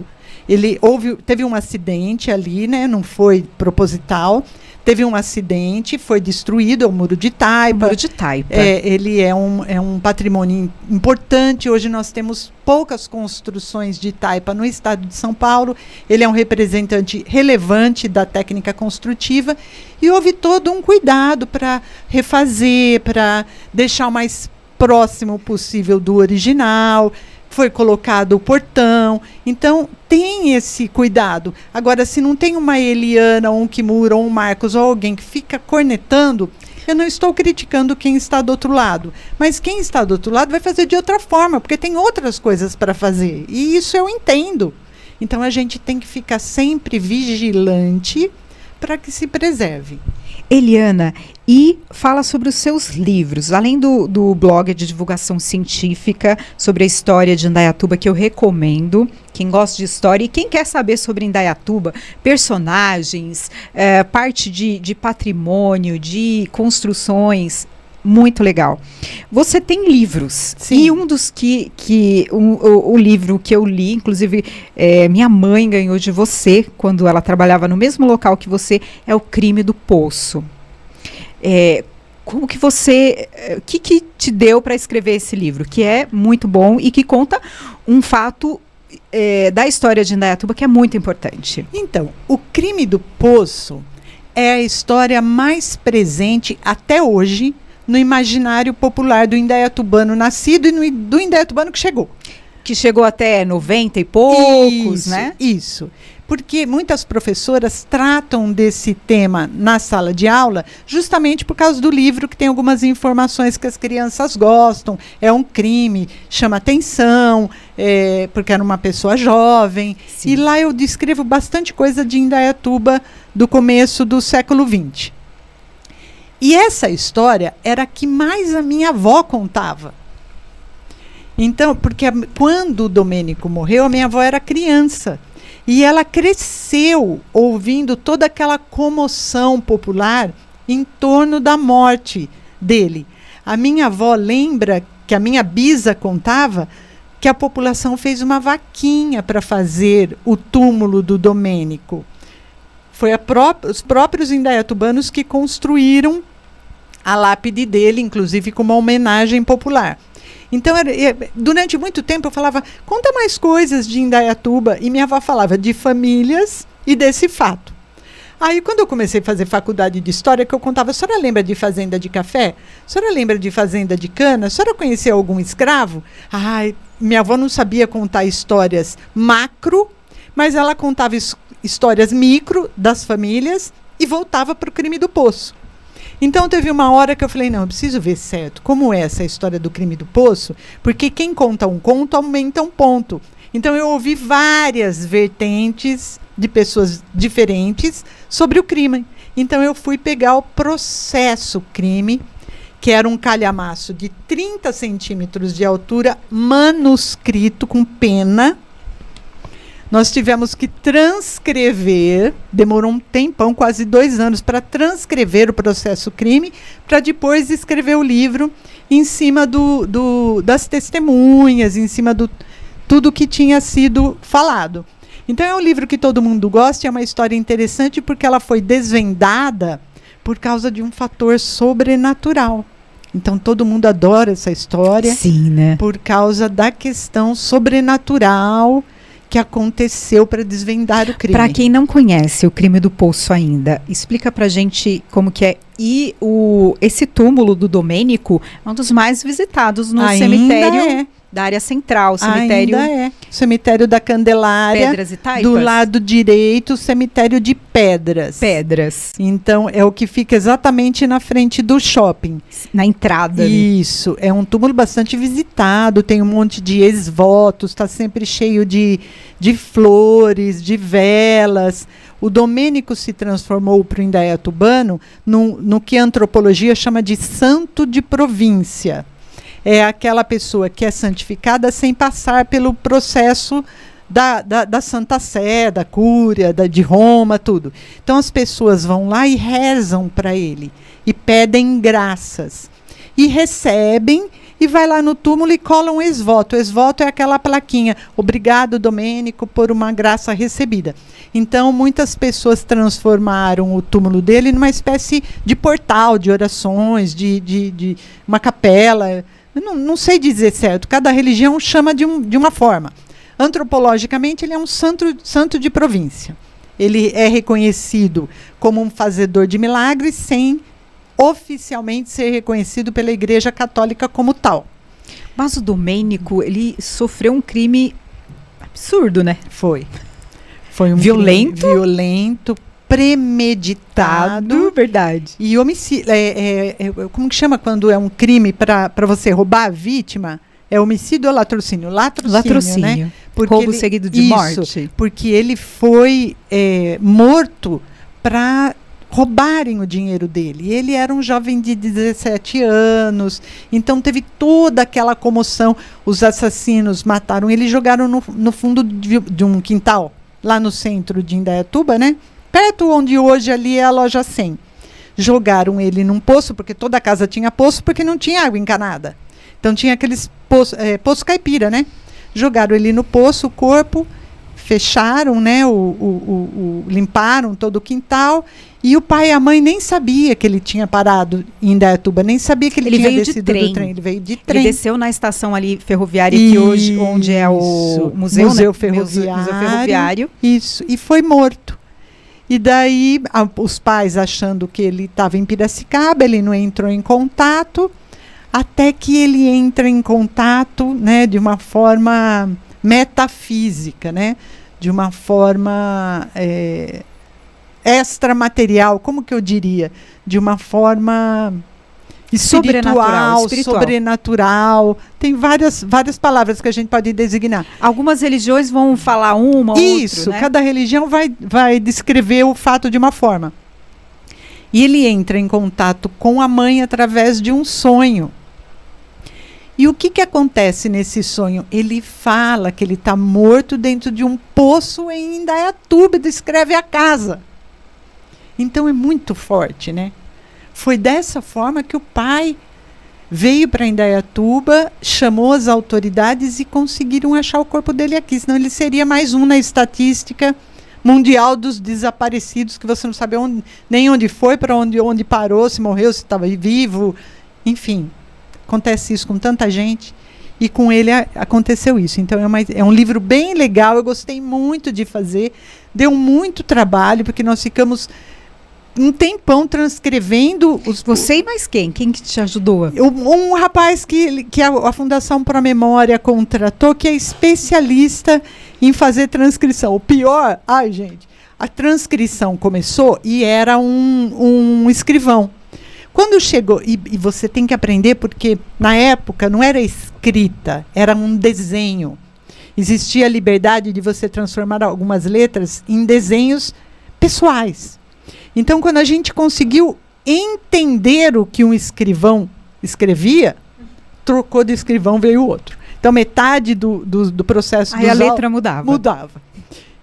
S2: Teve um acidente ali, né? Não foi proposital. Teve um acidente, foi destruído, é o Muro de Taipa.
S1: O Muro de Taipa.
S2: Ele é um patrimônio importante. Hoje nós temos poucas construções de Taipa no estado de São Paulo. Ele é um representante relevante da técnica construtiva. E houve todo um cuidado para refazer, para deixar o mais próximo possível do original. Foi colocado o portão. Então, tem esse cuidado. Agora, se não tem uma Eliana, ou um Kimura, ou um Marcos, ou alguém que fica cornetando, eu não estou criticando quem está do outro lado. Mas quem está do outro lado vai fazer de outra forma, porque tem outras coisas para fazer. E isso eu entendo. Então, a gente tem que ficar sempre vigilante para que se preserve.
S1: Eliana, e fala sobre os seus livros, além do blog de divulgação científica sobre a história de Indaiatuba, que eu recomendo, quem gosta de história e quem quer saber sobre Indaiatuba, personagens, parte de patrimônio, de construções, Muito legal. Você tem livros.
S2: Sim.
S1: E um dos o livro que eu li, inclusive minha mãe ganhou de você, quando ela trabalhava no mesmo local que você, é O Crime do Poço. Como que você... O que te deu para escrever esse livro? Que é muito bom e que conta um fato da história de Indaiatuba que é muito importante.
S2: Então, O Crime do Poço é a história mais presente até hoje no imaginário popular do indaiatubano nascido e do indaiatubano que chegou.
S1: Que chegou até 90 e poucos,
S2: Isso,
S1: né?
S2: Isso. Porque muitas professoras tratam desse tema na sala de aula justamente por causa do livro, que tem algumas informações que as crianças gostam. É um crime, chama atenção, porque era uma pessoa jovem.
S1: Sim.
S2: E lá eu descrevo bastante coisa de Indaiatuba do começo do século XX. E essa história era a que mais a minha avó contava. Então, porque quando o Domênico morreu, a minha avó era criança. E ela cresceu ouvindo toda aquela comoção popular em torno da morte dele. A minha avó lembra que a minha bisa contava que a população fez uma vaquinha para fazer o túmulo do Domênico. Foi os próprios indaiatubanos que construíram a lápide dele, inclusive com uma homenagem popular. Então, durante muito tempo eu falava, conta mais coisas de Indaiatuba. E minha avó falava de famílias e desse fato. Aí, quando eu comecei a fazer faculdade de História, que eu contava, a senhora lembra de fazenda de café? A senhora lembra de fazenda de cana? A senhora conheceu algum escravo? Ai, minha avó não sabia contar histórias macro, mas ela contava histórias micro das famílias e voltava para o Crime do Poço. Então, teve uma hora que eu falei, não, eu preciso ver certo como é essa história do Crime do Poço, porque quem conta um conto aumenta um ponto. Então, eu ouvi várias vertentes de pessoas diferentes sobre o crime. Então, eu fui pegar o processo crime, que era um calhamaço de 30 centímetros de altura, manuscrito com pena. Nós tivemos que transcrever, demorou um tempão, quase 2 anos, para transcrever o processo crime, para depois escrever o livro em cima das testemunhas, em cima do tudo que tinha sido falado. Então é um livro que todo mundo gosta, é uma história interessante porque ela foi desvendada por causa de um fator sobrenatural. Então todo mundo adora essa história.
S1: Sim, né?
S2: Por causa da questão sobrenatural que aconteceu para desvendar o crime.
S1: Para quem não conhece o Crime do Poço ainda, explica pra gente como que é. E esse túmulo do Domênico é um dos mais visitados no cemitério da área central, cemitério.
S2: Ainda é. Cemitério da Candelária.
S1: Pedras e Taipas.
S2: Do lado direito, cemitério de Pedras.
S1: Pedras.
S2: Então, é o que fica exatamente na frente do shopping.
S1: Na entrada.
S2: Isso. É um túmulo bastante visitado, tem um monte de ex-votos, está sempre cheio de flores, de velas. O Domênico se transformou para o indaiatubano no que a antropologia chama de santo de província. É aquela pessoa que é santificada sem passar pelo processo da Santa Sé, da Cúria, de Roma, tudo. Então as pessoas vão lá e rezam para ele e pedem graças. E recebem e vai lá no túmulo e colam um ex-voto. O ex-voto é aquela plaquinha, obrigado, Domênico, por uma graça recebida. Então, muitas pessoas transformaram o túmulo dele numa espécie de portal de orações, de uma capela. Eu não sei dizer certo, cada religião chama de uma forma. Antropologicamente, ele é um santo de província. Ele é reconhecido como um fazedor de milagres sem oficialmente ser reconhecido pela Igreja Católica como tal.
S1: Mas o Domênico, ele sofreu um crime absurdo, né?
S2: Foi um
S1: violento,
S2: violento, premeditado,
S1: verdade.
S2: E homicídio. Como que chama quando é um crime para você roubar a vítima? É homicídio ou latrocínio? Latrocínio, né? Porque
S1: roubo seguido de morte.
S2: Porque ele foi morto para roubarem o dinheiro dele. Ele era um jovem de 17 anos, então teve toda aquela comoção. Os assassinos mataram ele e jogaram no fundo de um quintal, lá no centro de Indaiatuba, né? Perto onde hoje ali é a loja 100. jogaram ele num poço, porque toda a casa tinha poço, porque não tinha água encanada. Então tinha aqueles poço caipira, né? Jogaram ele no poço, o corpo, fecharam, né? Limparam todo o quintal. E o pai e a mãe nem sabia que ele tinha parado em Indaiatuba, nem sabia que ele tinha descido do trem. Ele veio de trem.
S1: Ele desceu na estação ali ferroviária, que hoje, onde é o museu,
S2: Museu
S1: né?
S2: Ferroviário.
S1: Museu Ferroviário.
S2: Isso, e foi morto. E daí, os pais achando que ele estava em Piracicaba, ele não entrou em contato, até que ele entra em contato, né, de uma forma metafísica, né, de uma forma extramaterial, como que eu diria? De uma forma espiritual, sobrenatural. Tem várias palavras que a gente pode designar.
S1: Algumas religiões vão falar uma ou outra, né?
S2: Cada religião vai descrever o fato de uma forma. E ele entra em contato com a mãe através de um sonho. E o que acontece nesse sonho? Ele fala que ele está morto dentro de um poço em Indaiatuba, descreve a casa. Então é muito forte, né? Foi dessa forma que o pai veio para Indaiatuba, chamou as autoridades e conseguiram achar o corpo dele aqui. Senão ele seria mais um na estatística mundial dos desaparecidos, que você não sabe nem onde foi, para onde parou, se morreu, se estava vivo. Enfim, acontece isso com tanta gente. E com ele aconteceu isso. Então é um livro bem legal, eu gostei muito de fazer. Deu muito trabalho, porque nós ficamos um tempão transcrevendo
S1: Você e mais quem? Quem que te ajudou?
S2: Um rapaz que a Fundação Pro Memória contratou, que é especialista em fazer transcrição. O pior, gente, a transcrição começou e era um escrivão. Quando chegou, e você tem que aprender, porque na época não era escrita, era um desenho. Existia a liberdade de você transformar algumas letras em desenhos pessoais. Então, quando a gente conseguiu entender o que um escrivão escrevia, trocou de escrivão, veio outro. Então, metade do processo...
S1: Aí a letra mudava.
S2: Mudava.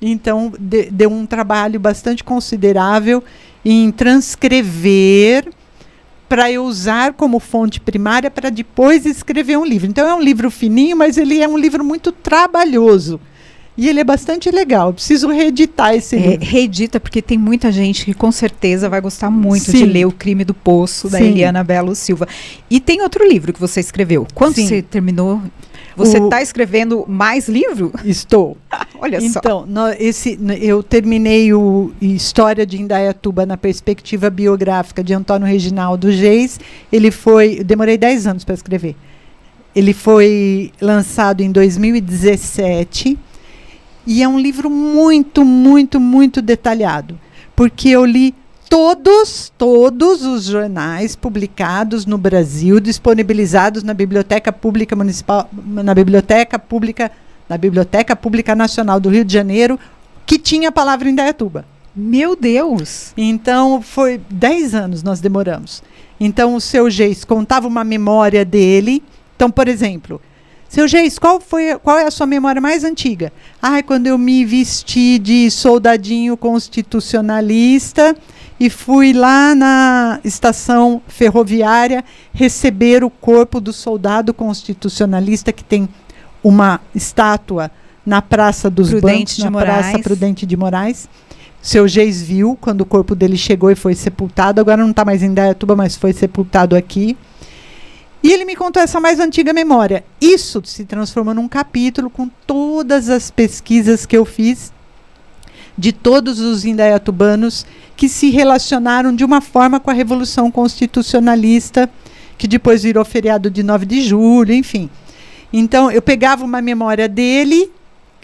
S2: Então, deu um trabalho bastante considerável em transcrever para eu usar como fonte primária para depois escrever um livro. Então, é um livro fininho, mas ele é um livro muito trabalhoso. E ele é bastante legal. Eu preciso reeditar esse livro.
S1: Reedita, porque tem muita gente que com certeza vai gostar muito de ler O Crime do Poço, da Eliana Belo Silva. E tem outro livro que você escreveu. Quando você terminou? Você está escrevendo mais livro?
S2: Estou.
S1: Olha só.
S2: Então, eu terminei o História de Indaiatuba na perspectiva biográfica de Antônio Reginaldo Geis. Eu demorei 10 anos para escrever. Ele foi lançado em 2017. E é um livro muito, muito, muito detalhado, porque eu li todos os jornais publicados no Brasil, disponibilizados na Biblioteca Pública Municipal, na Biblioteca Pública Nacional do Rio de Janeiro, que tinha a palavra Indaiatuba.
S1: Meu Deus!
S2: Então, foi 10 anos nós demoramos. Então, o seu Geis contava uma memória dele. Então, por exemplo... Seu Geis, qual é a sua memória mais antiga? Quando eu me vesti de soldadinho constitucionalista e fui lá na estação ferroviária receber o corpo do soldado constitucionalista, que tem uma estátua na Praça dos Bancos, na Praça Prudente de Moraes. Seu Geis viu quando o corpo dele chegou e foi sepultado. Agora não está mais em Indaiatuba, mas foi sepultado aqui. E ele me contou essa mais antiga memória. Isso se transformou num capítulo com todas as pesquisas que eu fiz de todos os indaiatubanos que se relacionaram de uma forma com a Revolução Constitucionalista, que depois virou feriado de 9 de julho, enfim. Então, eu pegava uma memória dele,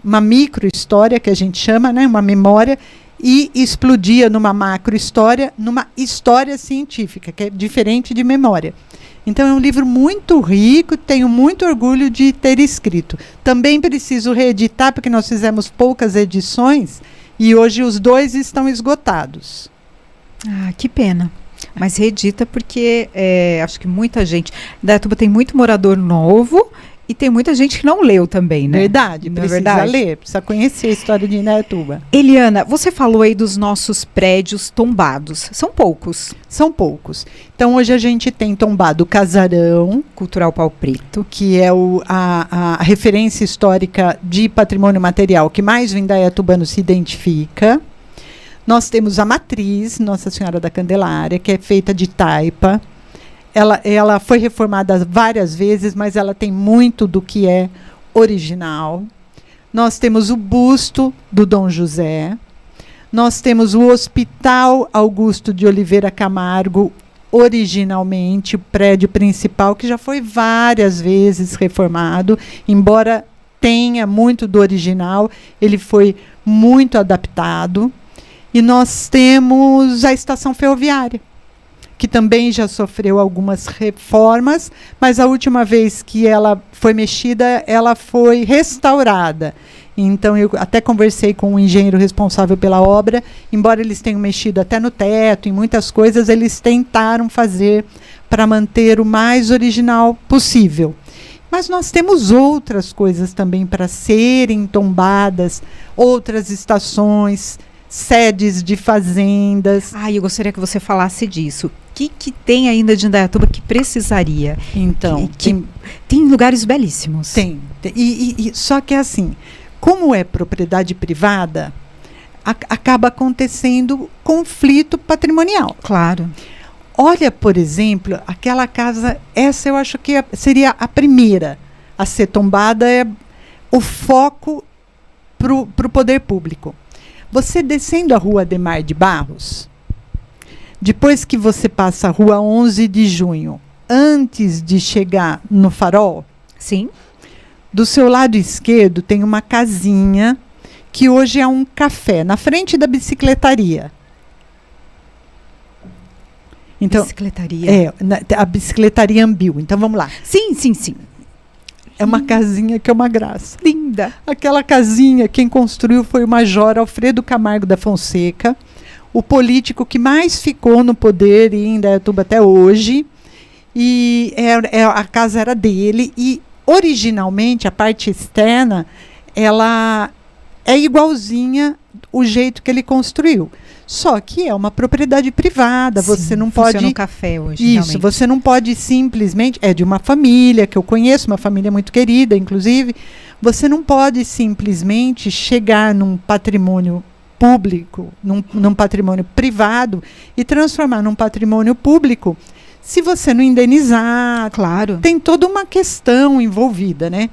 S2: uma micro-história, que a gente chama, né, uma memória, e explodia numa macro-história, numa história científica, que é diferente de memória. Então, é um livro muito rico, tenho muito orgulho de ter escrito. Também preciso reeditar, porque nós fizemos poucas edições, e hoje os 2 estão esgotados.
S1: Que pena. Mas reedita porque acho que muita gente... Indaiatuba tem muito morador novo E tem muita gente que não leu também, né?
S2: Verdade,
S1: Não é
S2: precisa
S1: verdade?
S2: ler, precisa conhecer a história de Indaiatuba.
S1: Eliana, você falou aí dos nossos prédios tombados. São poucos.
S2: São poucos. Então, hoje a gente tem tombado o Casarão,
S1: Cultural Pau Preto.
S2: que é a referência histórica de patrimônio material que mais o indaiatubano se identifica. Nós temos a Matriz, Nossa Senhora da Candelária, que é feita de taipa. Ela foi reformada várias vezes, mas ela tem muito do que é original. Nós temos o busto do Dom José. Nós temos o Hospital Augusto de Oliveira Camargo, originalmente, o prédio principal, que já foi várias vezes reformado, embora tenha muito do original, ele foi muito adaptado. E nós temos a estação ferroviária, que também já sofreu algumas reformas, mas a última vez que ela foi mexida, ela foi restaurada. Então, eu até conversei com o engenheiro responsável pela obra, embora eles tenham mexido até no teto, em muitas coisas, eles tentaram fazer para manter o mais original possível. Mas nós temos outras coisas também para serem tombadas, outras estações, sedes de fazendas.
S1: Eu gostaria que você falasse disso. O que tem ainda de Indaiatuba que precisaria?
S2: Então,
S1: tem lugares belíssimos.
S2: Tem. Só que assim, como é propriedade privada, acaba acontecendo conflito patrimonial.
S1: Claro.
S2: Olha, por exemplo, aquela casa, essa eu acho que seria a primeira a ser tombada, é o foco para o poder público. Você descendo a rua Ademar de Barros, depois que você passa a rua 11 de junho, antes de chegar no Farol,
S1: sim,
S2: do seu lado esquerdo tem uma casinha que hoje é um café, na frente da bicicletaria. Então,
S1: bicicletaria.
S2: A bicicletaria Ambil. Então, vamos lá.
S1: Sim.
S2: É uma casinha que é uma graça.
S1: Linda.
S2: Aquela casinha, quem construiu foi o Major Alfredo Camargo da Fonseca, o político que mais ficou no poder em Indaiatuba até hoje. E a casa era dele. E, originalmente, a parte externa, ela é igualzinha o jeito que ele construiu. Só que é uma propriedade privada,
S1: Sim,
S2: você não pode...
S1: Funciona um café hoje,
S2: Isso,
S1: realmente.
S2: você não pode simplesmente... É de uma família que eu conheço, uma família muito querida, inclusive. Você não pode simplesmente chegar num patrimônio público, num patrimônio privado e transformar num patrimônio público se você não indenizar.
S1: Claro.
S2: Tem toda uma questão envolvida, né?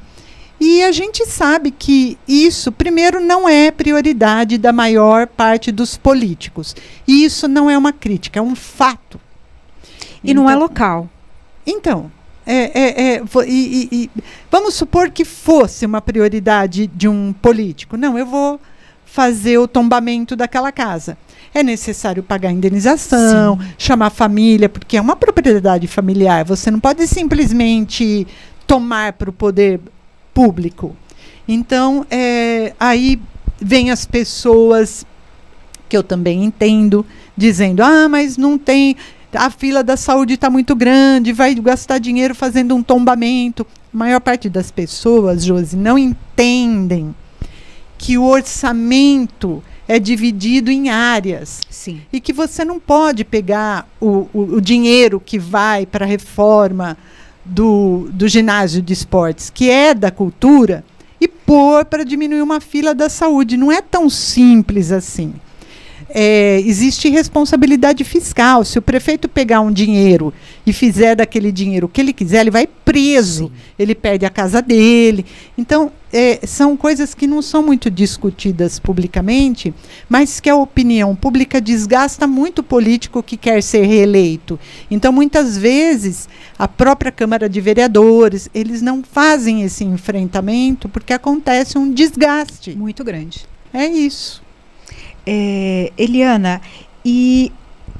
S2: E a gente sabe que isso, primeiro, não é prioridade da maior parte dos políticos. E isso não é uma crítica, é um fato.
S1: E não é local.
S2: Então, vamos supor que fosse uma prioridade de um político. Não, eu vou fazer o tombamento daquela casa. É necessário pagar indenização, chamar a família, porque é uma propriedade familiar. Você não pode simplesmente tomar para o poder público. Então, aí vem as pessoas, que eu também entendo, dizendo, mas não tem, a fila da saúde está muito grande, vai gastar dinheiro fazendo um tombamento. A maior parte das pessoas, Josi, não entendem que o orçamento é dividido em áreas.
S1: Sim. E
S2: que você não pode pegar o dinheiro que vai para a reforma do ginásio de esportes, que é da cultura, e pôr para diminuir uma fila da saúde. Não é tão simples assim. Existe responsabilidade fiscal. Se o prefeito pegar um dinheiro e fizer daquele dinheiro o que ele quiser, ele vai preso. Sim. Ele perde a casa dele. Então, são coisas que não são muito discutidas publicamente, mas que a opinião pública desgasta muito o político que quer ser reeleito. Então, muitas vezes, a própria Câmara de Vereadores, eles não fazem esse enfrentamento porque acontece um desgaste.
S1: Muito grande.
S2: É isso.
S1: Eliana, e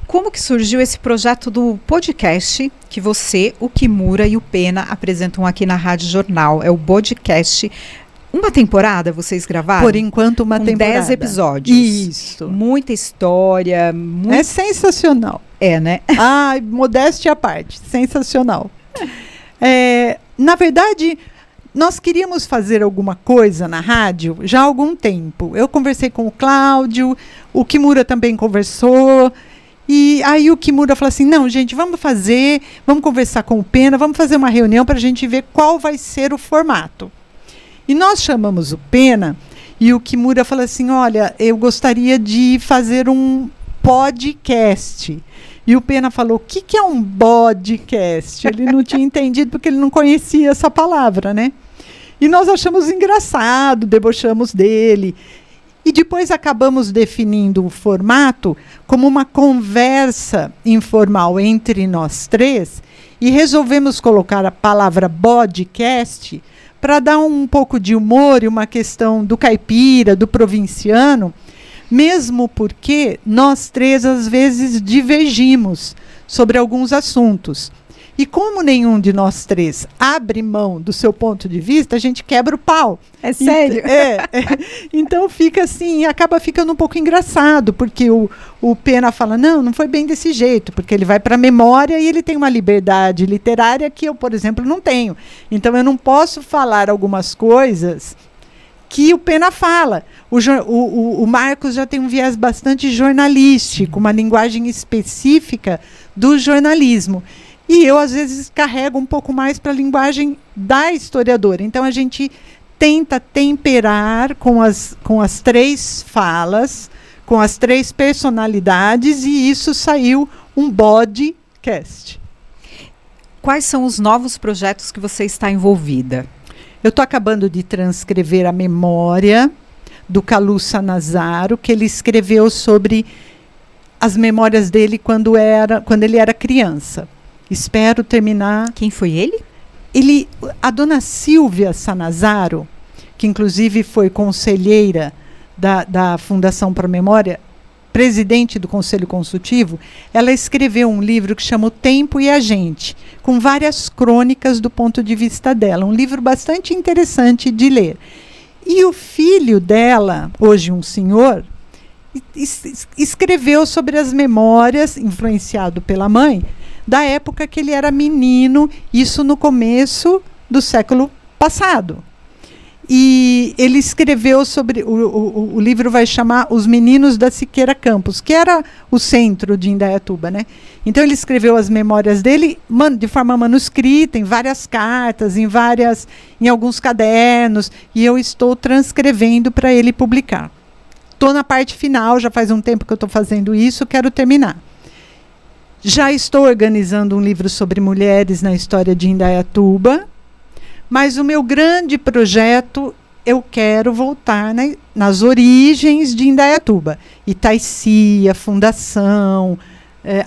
S1: como que surgiu esse projeto do podcast que você, o Kimura e o Pena apresentam aqui na Rádio Jornal? É o podcast. Uma temporada vocês gravaram?
S2: Por enquanto, uma temporada.
S1: 10 episódios.
S2: Isso.
S1: Muita história.
S2: É sensacional.
S1: Né?
S2: Modéstia à parte. Sensacional. Na verdade, nós queríamos fazer alguma coisa na rádio já há algum tempo. Eu conversei com o Cláudio, o Kimura também conversou, e aí o Kimura falou assim, não, gente, vamos conversar com o Pena, vamos fazer uma reunião para a gente ver qual vai ser o formato. E nós chamamos o Pena, e o Kimura falou assim, olha, eu gostaria de fazer um podcast. E o Pena falou, o que é um podcast? Ele não tinha entendido porque ele não conhecia essa palavra, né? E nós achamos engraçado, debochamos dele. E depois acabamos definindo o formato como uma conversa informal entre nós três e resolvemos colocar a palavra podcast para dar um pouco de humor e uma questão do caipira, do provinciano, mesmo porque nós três, às vezes, divergimos sobre alguns assuntos. E como nenhum de nós três abre mão do seu ponto de vista, a gente quebra o pau.
S1: É sério?
S2: Então fica assim, acaba ficando um pouco engraçado, porque o Pena fala, não foi bem desse jeito, porque ele vai para a memória e ele tem uma liberdade literária que eu, por exemplo, não tenho. Então eu não posso falar algumas coisas que o Pena fala. O Marcos já tem um viés bastante jornalístico, uma linguagem específica do jornalismo. E eu, às vezes, carrego um pouco mais para a linguagem da historiadora. Então, a gente tenta temperar com as três falas, com as três personalidades, e isso saiu um podcast.
S1: Quais são os novos projetos que você está envolvida?
S2: Eu estou acabando de transcrever a memória do Kalu Sanazaro, que ele escreveu sobre as memórias dele quando ele era criança. Espero terminar.
S1: Quem foi ele?
S2: A dona Silvia Sanazaro, que inclusive foi conselheira da Fundação Pro Memória, presidente do Conselho Consultivo, ela escreveu um livro que chama O Tempo e a Gente, com várias crônicas do ponto de vista dela. Um livro bastante interessante de ler. E o filho dela, hoje um senhor, escreveu sobre as memórias, influenciado pela mãe, da época que ele era menino, isso no começo do século passado. E ele escreveu sobre, o livro vai chamar Os Meninos da Siqueira Campos, que era o centro de Indaiatuba, né? Então ele escreveu as memórias dele de forma manuscrita, em várias cartas, em alguns cadernos, e eu estou transcrevendo para ele publicar. Estou na parte final, já faz um tempo que eu estou fazendo isso, quero terminar. Já estou organizando um livro sobre mulheres na história de Indaiatuba, mas o meu grande projeto, eu quero voltar nas origens de Indaiatuba. Itaici, a Fundação,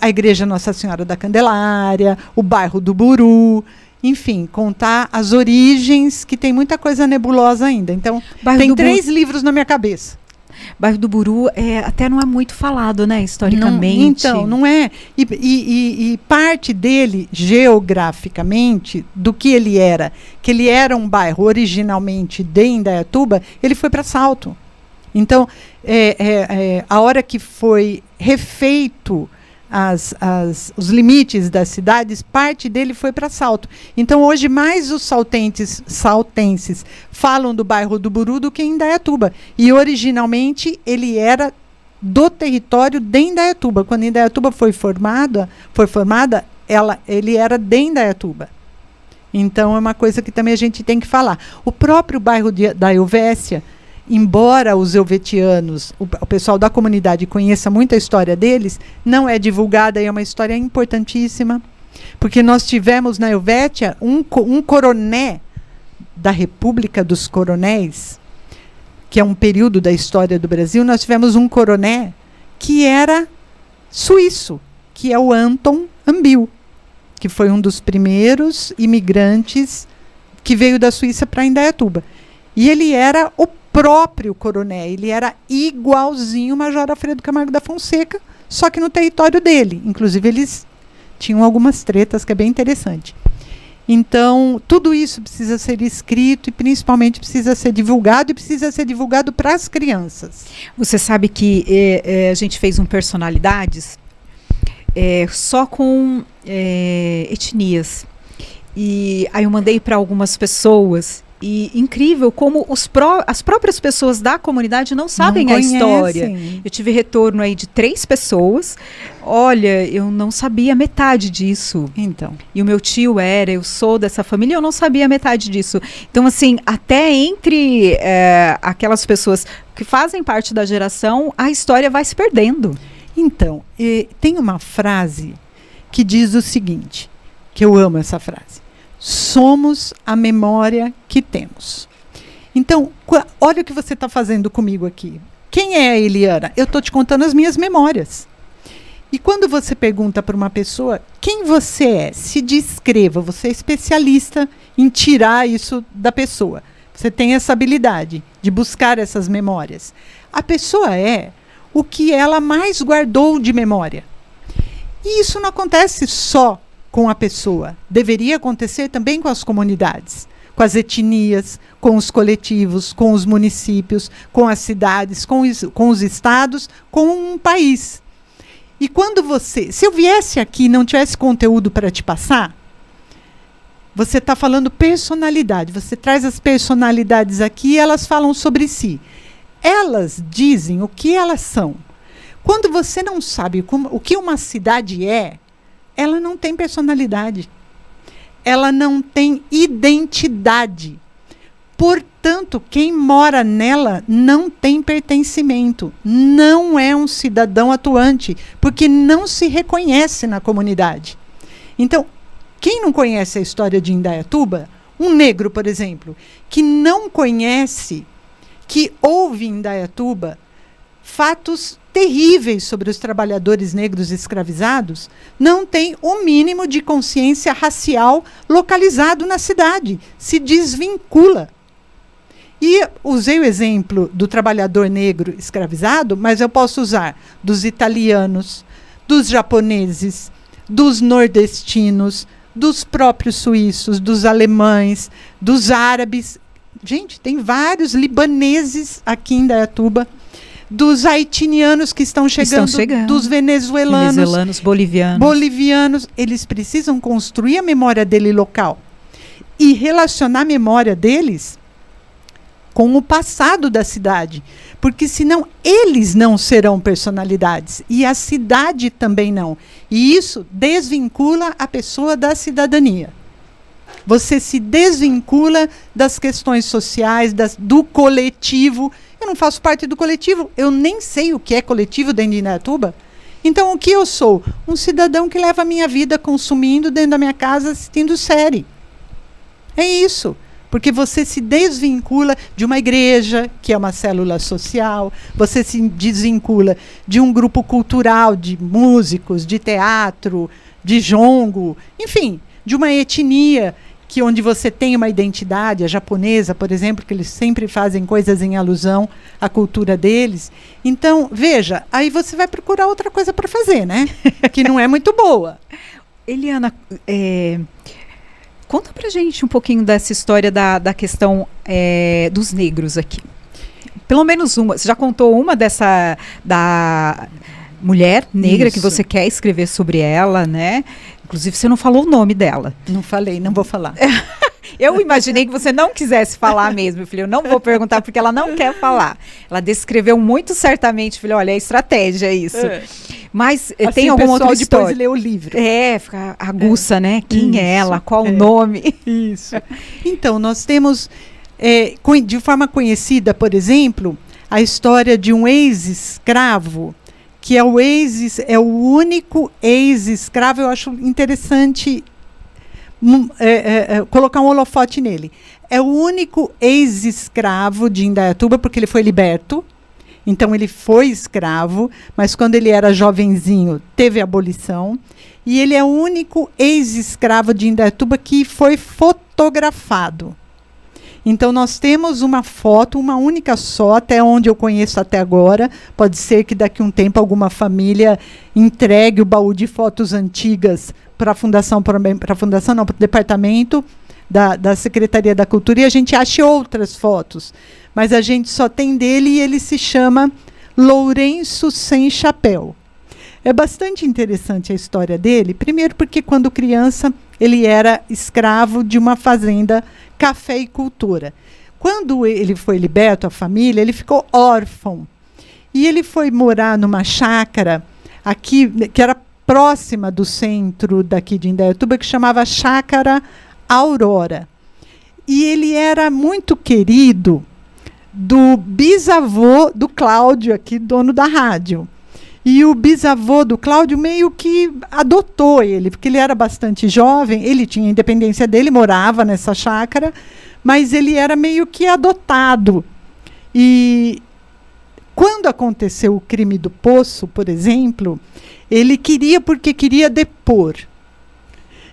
S2: a Igreja Nossa Senhora da Candelária, o bairro do Buru, enfim, contar as origens, que tem muita coisa nebulosa ainda. Então, tem 3 livros na minha cabeça.
S1: Bairro do Buru até não é muito falado, né, historicamente.
S2: Não é. E parte dele, geograficamente, do que ele era um bairro originalmente de Indaiatuba, ele foi para Salto. Então, a hora que foi refeito os limites das cidades, parte dele foi para Salto. Então, hoje, mais os saltenses falam do bairro do Buru do que em Indaiatuba. E, originalmente, ele era do território de Indaiatuba. Quando Indaiatuba foi formada, ele era de Indaiatuba. Então, é uma coisa que também a gente tem que falar. O próprio bairro da Helvécia, embora os helvetianos, o pessoal da comunidade conheça muito a história deles, não é divulgada, e é uma história importantíssima, porque nós tivemos na Helvétia um coroné da República dos Coronéis, que é um período da história do Brasil. Nós tivemos um coroné que era suíço, que é o Anton Ambil, que foi um dos primeiros imigrantes que veio da Suíça para Indaiatuba. E ele era o próprio coroné, ele era igualzinho o Major Alfredo Camargo da Fonseca, só que no território dele. Inclusive, eles tinham algumas tretas, que é bem interessante. Então, tudo isso precisa ser escrito e, principalmente, precisa ser divulgado, e precisa ser divulgado para as crianças.
S1: Você sabe que a gente fez um Personalidades só com etnias. E aí eu mandei para algumas pessoas. E incrível como as próprias pessoas da comunidade não sabem a história. Eu tive retorno aí de 3 pessoas. Olha, eu não sabia metade disso.
S2: Então.
S1: E o meu tio eu sou dessa família, eu não sabia metade disso. Então, assim, até entre aquelas pessoas que fazem parte da geração, a história vai se perdendo.
S2: Então, tem uma frase que diz o seguinte, que eu amo essa frase. Somos a memória que temos. Então, olha o que você está fazendo comigo aqui. Quem é a Eliana? Eu estou te contando as minhas memórias. E quando você pergunta para uma pessoa quem você é, se descreva. Você é especialista em tirar isso da pessoa. Você tem essa habilidade de buscar essas memórias. A pessoa é o que ela mais guardou de memória. E isso não acontece só com a pessoa. Deveria acontecer também com as comunidades, com as etnias, com os coletivos, com os municípios, com as cidades, com os estados, com um país. E quando se eu viesse aqui e não tivesse conteúdo para te passar, você está falando personalidade, você traz as personalidades aqui e elas falam sobre si. Elas dizem o que elas são. Quando você não sabe o que uma cidade ela não tem personalidade. Ela não tem identidade. Portanto, quem mora nela não tem pertencimento. Não é um cidadão atuante, porque não se reconhece na comunidade. Então, quem não conhece a história de Indaiatuba, um negro, por exemplo, que não conhece, que ouve em Indaiatuba fatos terríveis sobre os trabalhadores negros escravizados, não tem o mínimo de consciência racial localizado na cidade, se desvincula. E usei o exemplo do trabalhador negro escravizado, mas eu posso usar dos italianos, dos japoneses, dos nordestinos, dos próprios suíços, dos alemães, dos árabes. Gente, tem vários libaneses aqui em Indaiatuba, dos haitianos que estão chegando, dos venezuelanos, bolivianos. Eles precisam construir a memória dele local e relacionar a memória deles com o passado da cidade, porque senão eles não serão personalidades e a cidade também não. E isso desvincula a pessoa da cidadania. Você se desvincula das questões sociais, do coletivo. Eu não faço parte do coletivo, eu nem sei o que é coletivo dentro de Indaiatuba. Então, o que eu sou? Um cidadão que leva a minha vida consumindo dentro da minha casa, assistindo série. É isso. Porque você se desvincula de uma igreja, que é uma célula social, você se desvincula de um grupo cultural, de músicos, de teatro, de jongo, enfim, de uma etnia onde você tem uma identidade, a japonesa, por exemplo, que eles sempre fazem coisas em alusão à cultura deles. Então, veja, aí você vai procurar outra coisa para fazer, né? Que não é muito boa.
S1: Eliana, conta pra gente um pouquinho dessa história da questão dos negros aqui. Pelo menos uma. Você já contou uma da mulher negra. Isso. Que você quer escrever sobre ela, né? Inclusive, você não falou o nome dela.
S2: Não falei, não vou falar.
S1: Eu imaginei que você não quisesse falar mesmo, filho. Eu não vou perguntar porque ela não quer falar. Ela descreveu muito certamente, filho. Olha, é estratégia isso. Mas
S2: assim,
S1: tem alguma outra história?
S2: Depois lê o livro.
S1: Fica aguça, né? Quem
S2: isso,
S1: é ela? Qual o nome?
S2: Isso. Então, nós temos, de forma conhecida, por exemplo, a história de um ex-escravo, que é o único ex-escravo. Eu acho interessante colocar um holofote nele. É o único ex-escravo de Indaiatuba, porque ele foi liberto. Então, ele foi escravo, mas quando ele era jovenzinho, teve abolição. E ele é o único ex-escravo de Indaiatuba que foi fotografado. Então, nós temos uma foto, uma única só, até onde eu conheço até agora. Pode ser que daqui a um tempo alguma família entregue o baú de fotos antigas para a Fundação, para o Departamento da Secretaria da Cultura, e a gente ache outras fotos. Mas a gente só tem dele e ele se chama Lourenço Sem Chapéu. É bastante interessante a história dele, primeiro porque quando criança ele era escravo de uma fazenda cafeicultora. Quando ele foi liberto, a família, ele ficou órfão. E ele foi morar numa chácara aqui, que era próxima do centro daqui de Indaiatuba, que chamava Chácara Aurora. E ele era muito querido do bisavô do Cláudio, aqui, dono da rádio. E o bisavô do Cláudio meio que adotou ele, porque ele era bastante jovem, ele tinha a independência dele, morava nessa chácara, mas ele era meio que adotado. E quando aconteceu o crime do Poço, por exemplo, ele queria porque queria depor.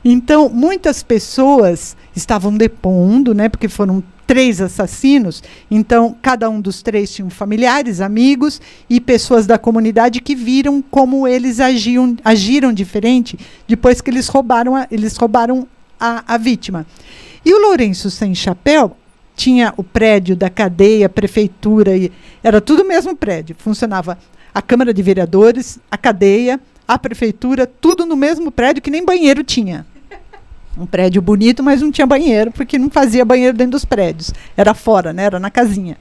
S2: Então, muitas pessoas estavam depondo, né, porque foram 3 assassinos, então cada um dos 3 tinham familiares, amigos e pessoas da comunidade que viram como eles agiram diferente depois que eles roubaram a vítima. E o Lourenço Sem Chapéu tinha o prédio da cadeia, a prefeitura, era tudo o mesmo prédio, funcionava a Câmara de Vereadores, a cadeia, a prefeitura, tudo no mesmo prédio, que nem banheiro tinha. Um prédio bonito, mas não tinha banheiro, porque não fazia banheiro dentro dos prédios. Era fora, né? Era na casinha.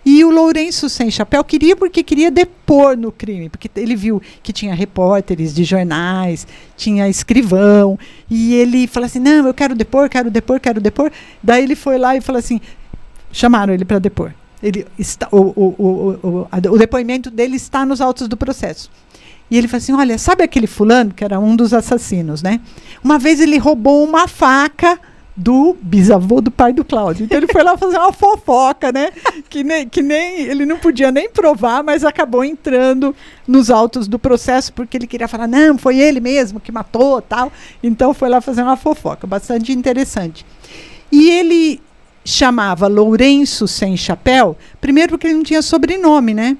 S2: E o Lourenço Sem Chapéu queria porque queria depor no crime, porque ele viu que tinha repórteres de jornais, tinha escrivão, e ele falou assim, não, eu quero depor, quero depor, quero depor. Daí ele foi lá e falou assim, chamaram ele para depor. O depoimento dele está nos autos do processo. E ele falou assim, olha, sabe aquele fulano, que era um dos assassinos, né? Uma vez ele roubou uma faca do bisavô do pai do Cláudio. Então ele foi lá fazer uma fofoca, né? Que nem ele não podia nem provar, mas acabou entrando nos autos do processo, porque ele queria falar, não, foi ele mesmo que matou, tal. Então foi lá fazer uma fofoca, bastante interessante. E ele chamava Lourenço Sem Chapéu, primeiro porque ele não tinha sobrenome, né?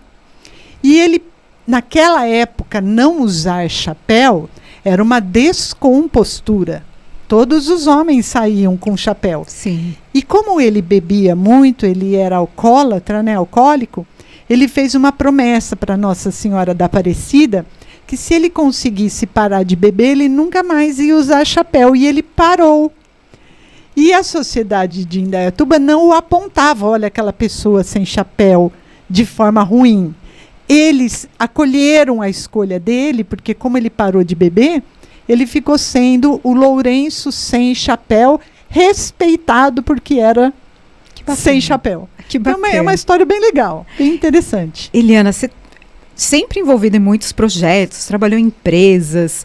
S2: E ele, naquela época, não usar chapéu era uma descompostura. Todos os homens saíam com chapéu.
S1: Sim.
S2: E como ele bebia muito, ele era alcoólatra, né, alcoólico, ele fez uma promessa para Nossa Senhora da Aparecida, que se ele conseguisse parar de beber, ele nunca mais ia usar chapéu. E ele parou. E a sociedade de Indaiatuba não o apontava, olha, aquela pessoa sem chapéu, de forma ruim. Eles acolheram a escolha dele, porque como ele parou de beber, ele ficou sendo o Lourenço Sem Chapéu, respeitado porque era sem chapéu.
S1: Que
S2: então, é uma história bem legal, bem interessante.
S1: Eliana, você sempre envolvida em muitos projetos, trabalhou em empresas,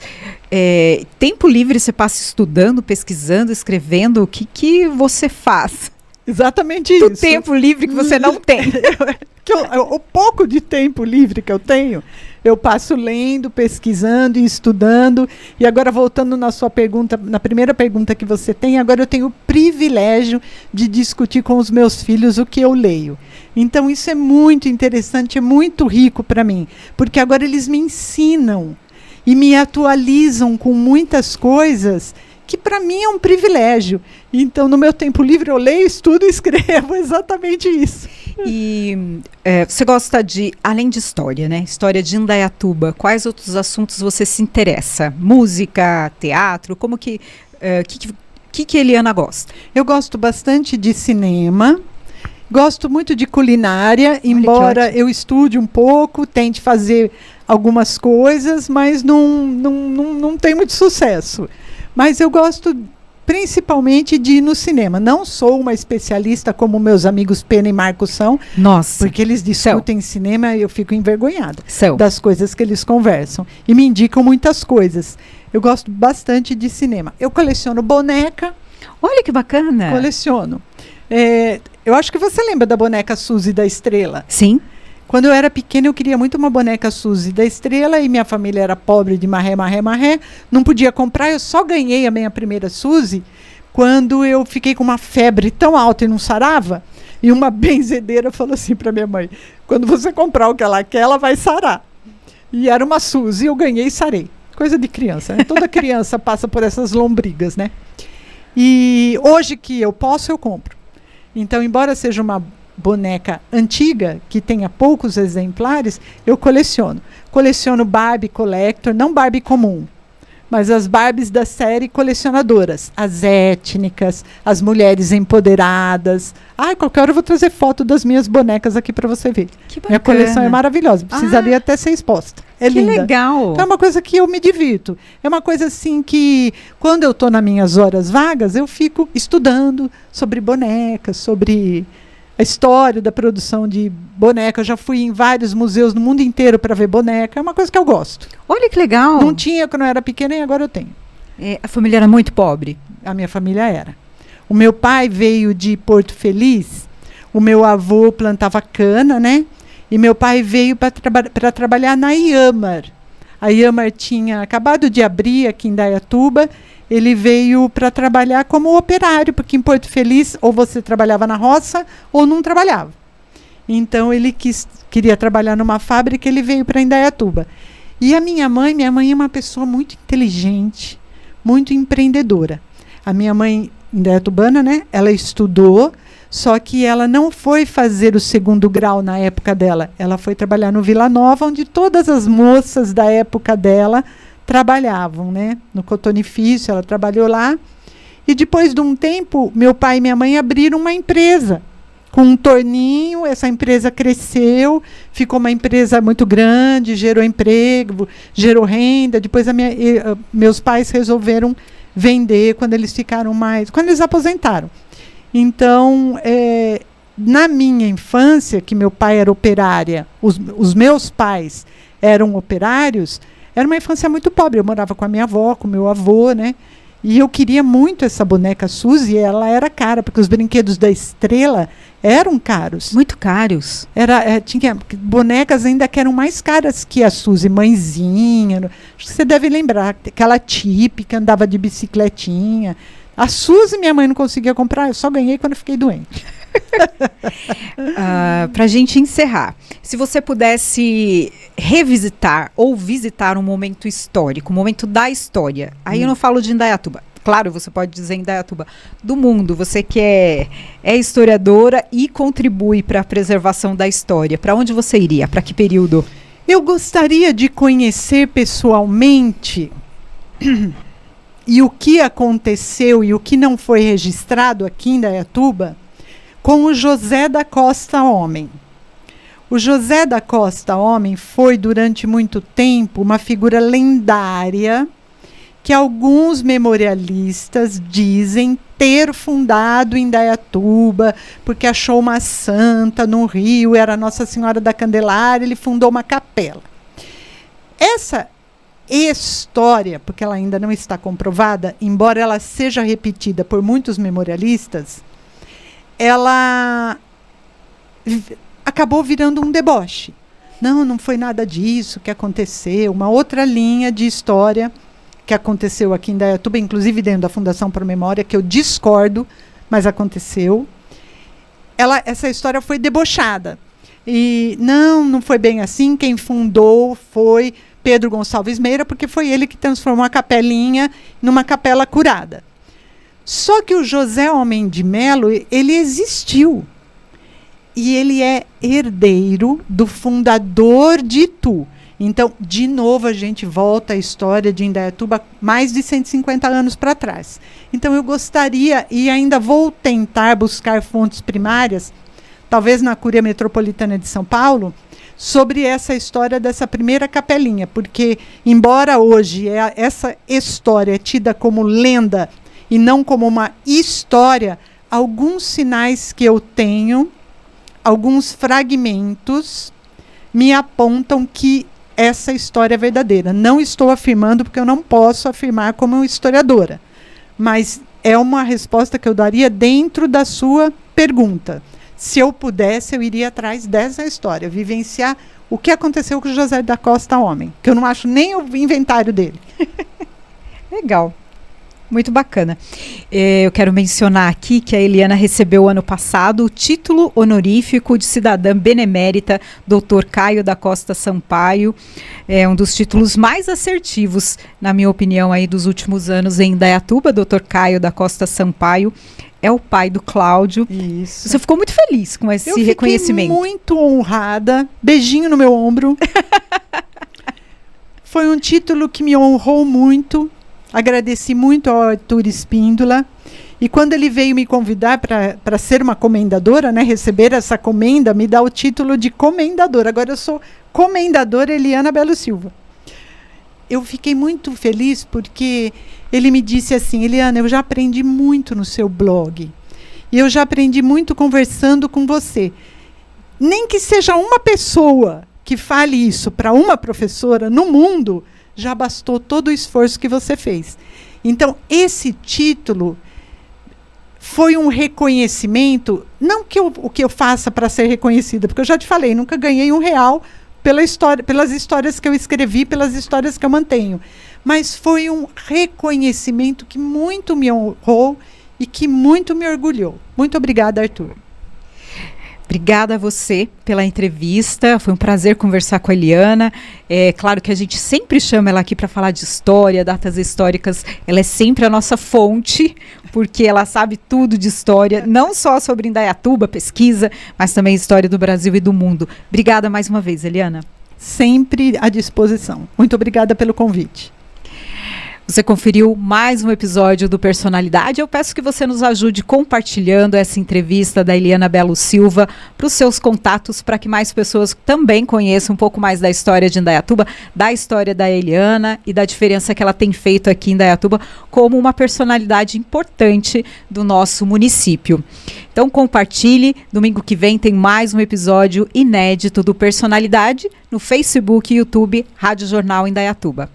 S1: tempo livre você passa estudando, pesquisando, escrevendo, o que você faz?
S2: Exatamente isso.
S1: Do tempo livre que você não tem.
S2: O pouco de tempo livre que eu tenho, eu passo lendo, pesquisando e estudando. E agora, voltando na sua pergunta, na primeira pergunta que você tem, agora eu tenho o privilégio de discutir com os meus filhos o que eu leio. Então, isso é muito interessante, é muito rico para mim, porque agora eles me ensinam e me atualizam com muitas coisas que para mim é um privilégio. Então, no meu tempo livre, eu leio, estudo e escrevo exatamente isso.
S1: E você gosta de, além de história, né? História de Indaiatuba, quais outros assuntos você se interessa? Música, teatro, como que Eliana gosta? Eu gosto bastante de cinema, gosto muito de culinária, embora eu estude um pouco, tente fazer algumas coisas, mas não tem muito sucesso. Mas eu gosto principalmente de ir no cinema. Não sou uma especialista como meus amigos Pena e Marcos são. Nossa.
S2: Porque eles discutem cinema e eu fico envergonhada das coisas que eles conversam. E me indicam muitas coisas. Eu gosto bastante de cinema. Eu coleciono boneca.
S1: Olha que bacana.
S2: Coleciono. Eu acho que você lembra da boneca Suzy da Estrela.
S1: Sim.
S2: Quando eu era pequena, eu queria muito uma boneca Suzy da Estrela e minha família era pobre de marré, não podia comprar. Eu só ganhei a minha primeira Suzy quando eu fiquei com uma febre tão alta e não sarava. E uma benzedeira falou assim para minha mãe, quando você comprar o que ela quer, ela vai sarar. E era uma Suzy, eu ganhei e sarei. Coisa de criança, né? Toda criança passa por essas lombrigas, né? E hoje que eu posso, eu compro. Então, embora seja uma boneca antiga, que tenha poucos exemplares, eu coleciono. Coleciono Barbie Collector, não Barbie comum, mas as Barbies da série colecionadoras, as étnicas, as mulheres empoderadas. Qualquer hora eu vou trazer foto das minhas bonecas aqui para você ver.
S1: Que bacana.
S2: Minha coleção é maravilhosa, precisaria até ser exposta. É
S1: que
S2: linda.
S1: Legal.
S2: Então é uma coisa que eu me divirto. É uma coisa assim que, quando eu estou nas minhas horas vagas, eu fico estudando sobre bonecas, sobre a história da produção de boneca. Eu já fui em vários museus no mundo inteiro para ver boneca. É uma coisa que eu gosto.
S1: Olha que legal.
S2: Não tinha quando eu era pequena e agora eu tenho.
S1: A família era muito pobre?
S2: A minha família era. O meu pai veio de Porto Feliz. O meu avô plantava cana, né? E meu pai veio para trabalhar na Iamar. A Iamar tinha acabado de abrir aqui em Indaiatuba. Ele veio para trabalhar como operário, porque em Porto Feliz ou você trabalhava na roça ou não trabalhava. Então ele queria trabalhar numa fábrica, ele veio para Indaiatuba. E a minha mãe é uma pessoa muito inteligente, muito empreendedora. A minha mãe, indaiatubana, né? Ela estudou, só que ela não foi fazer o 2º grau na época dela. Ela foi trabalhar no Vila Nova, onde todas as moças da época dela trabalhavam, né? No cotonifício, ela trabalhou lá. E depois de um tempo, meu pai e minha mãe abriram uma empresa com um torninho. Essa empresa cresceu, ficou uma empresa muito grande, gerou emprego, gerou renda. Depois meus pais resolveram vender quando eles aposentaram. Então, na minha infância, que meu pai era operária, os meus pais eram operários, era uma infância muito pobre. Eu morava com a minha avó, com o meu avô, né? E eu queria muito essa boneca Suzy, ela era cara, porque os brinquedos da Estrela eram caros.
S1: Muito caros.
S2: Tinha bonecas ainda que eram mais caras que a Suzy, mãezinha. Acho que você deve lembrar, aquela típica, andava de bicicletinha. A Suzy minha mãe não conseguia comprar, eu só ganhei quando eu fiquei doente.
S1: Para a gente encerrar, se você pudesse revisitar ou visitar um momento histórico, um momento da história, aí eu não falo de Indaiatuba, claro, você pode dizer Indaiatuba, do mundo, você que é historiadora e contribui para a preservação da história, para onde você iria? Para que período?
S2: Eu gostaria de conhecer pessoalmente e o que aconteceu e o que não foi registrado aqui em Indaiatuba com o José da Costa Homem. O José da Costa Homem foi, durante muito tempo, uma figura lendária que alguns memorialistas dizem ter fundado Indaiatuba, porque achou uma santa no rio, era Nossa Senhora da Candelária, ele fundou uma capela. Essa história, porque ela ainda não está comprovada, embora ela seja repetida por muitos memorialistas, ela acabou virando um deboche. Não foi nada disso que aconteceu. Uma outra linha de história que aconteceu aqui em Indaiatuba, inclusive dentro da Fundação Pro Memória, que eu discordo, mas aconteceu. Essa história foi debochada. E não foi bem assim. Quem fundou foi Pedro Gonçalves Meira, porque foi ele que transformou a capelinha numa capela curada. Só que o José Homem de Melo, ele existiu. E ele é herdeiro do fundador de Itu. Então, de novo, a gente volta à história de Indaiatuba mais de 150 anos para trás. Então, eu gostaria, e ainda vou tentar buscar fontes primárias, talvez na Cúria Metropolitana de São Paulo, sobre essa história dessa primeira capelinha. Porque, embora hoje essa história é tida como lenda e não como uma história, alguns sinais que eu tenho, alguns fragmentos, me apontam que essa história é verdadeira. Não estou afirmando, porque eu não posso afirmar como historiadora, mas é uma resposta que eu daria dentro da sua pergunta. Se eu pudesse, eu iria atrás dessa história, vivenciar o que aconteceu com o José da Costa Homem, que eu não acho nem o inventário dele.
S1: Legal. Muito bacana. Eu quero mencionar aqui que a Eliana recebeu ano passado o título honorífico de cidadã benemérita Dr. Caio da Costa Sampaio. É um dos títulos mais assertivos, na minha opinião, aí dos últimos anos em Indaiatuba. Dr. Caio da Costa Sampaio é o pai do Cláudio.
S2: Isso.
S1: Você ficou muito feliz com esse reconhecimento.
S2: Eu fiquei muito honrada. Beijinho no meu ombro. Foi um título que me honrou muito. Agradeci muito ao Arthur Espíndola. E quando ele veio me convidar para ser uma comendadora, né, receber essa comenda, me dá o título de comendadora. Agora eu sou comendadora Eliana Belo Silva. Eu fiquei muito feliz porque ele me disse assim: Eliana, eu já aprendi muito no seu blog. E eu já aprendi muito conversando com você. Nem que seja uma pessoa que fale isso para uma professora no mundo, já bastou todo o esforço que você fez. Então, esse título foi um reconhecimento, não que o que eu faça para ser reconhecida, porque eu já te falei, nunca ganhei R$1 pelas histórias que eu escrevi, pelas histórias que eu mantenho. Mas foi um reconhecimento que muito me honrou e que muito me orgulhou. Muito obrigada, Arthur.
S1: Obrigada a você pela entrevista, foi um prazer conversar com a Eliana. É claro que a gente sempre chama ela aqui para falar de história, datas históricas, ela é sempre a nossa fonte, porque ela sabe tudo de história, não só sobre Indaiatuba, pesquisa, mas também história do Brasil e do mundo. Obrigada mais uma vez, Eliana.
S2: Sempre à disposição. Muito obrigada pelo convite.
S1: Você conferiu mais um episódio do Personalidade. Eu peço que você nos ajude compartilhando essa entrevista da Eliana Belo Silva para os seus contatos, para que mais pessoas também conheçam um pouco mais da história de Indaiatuba, da história da Eliana e da diferença que ela tem feito aqui em Indaiatuba como uma personalidade importante do nosso município. Então compartilhe, domingo que vem tem mais um episódio inédito do Personalidade no Facebook e YouTube Rádio Jornal Indaiatuba.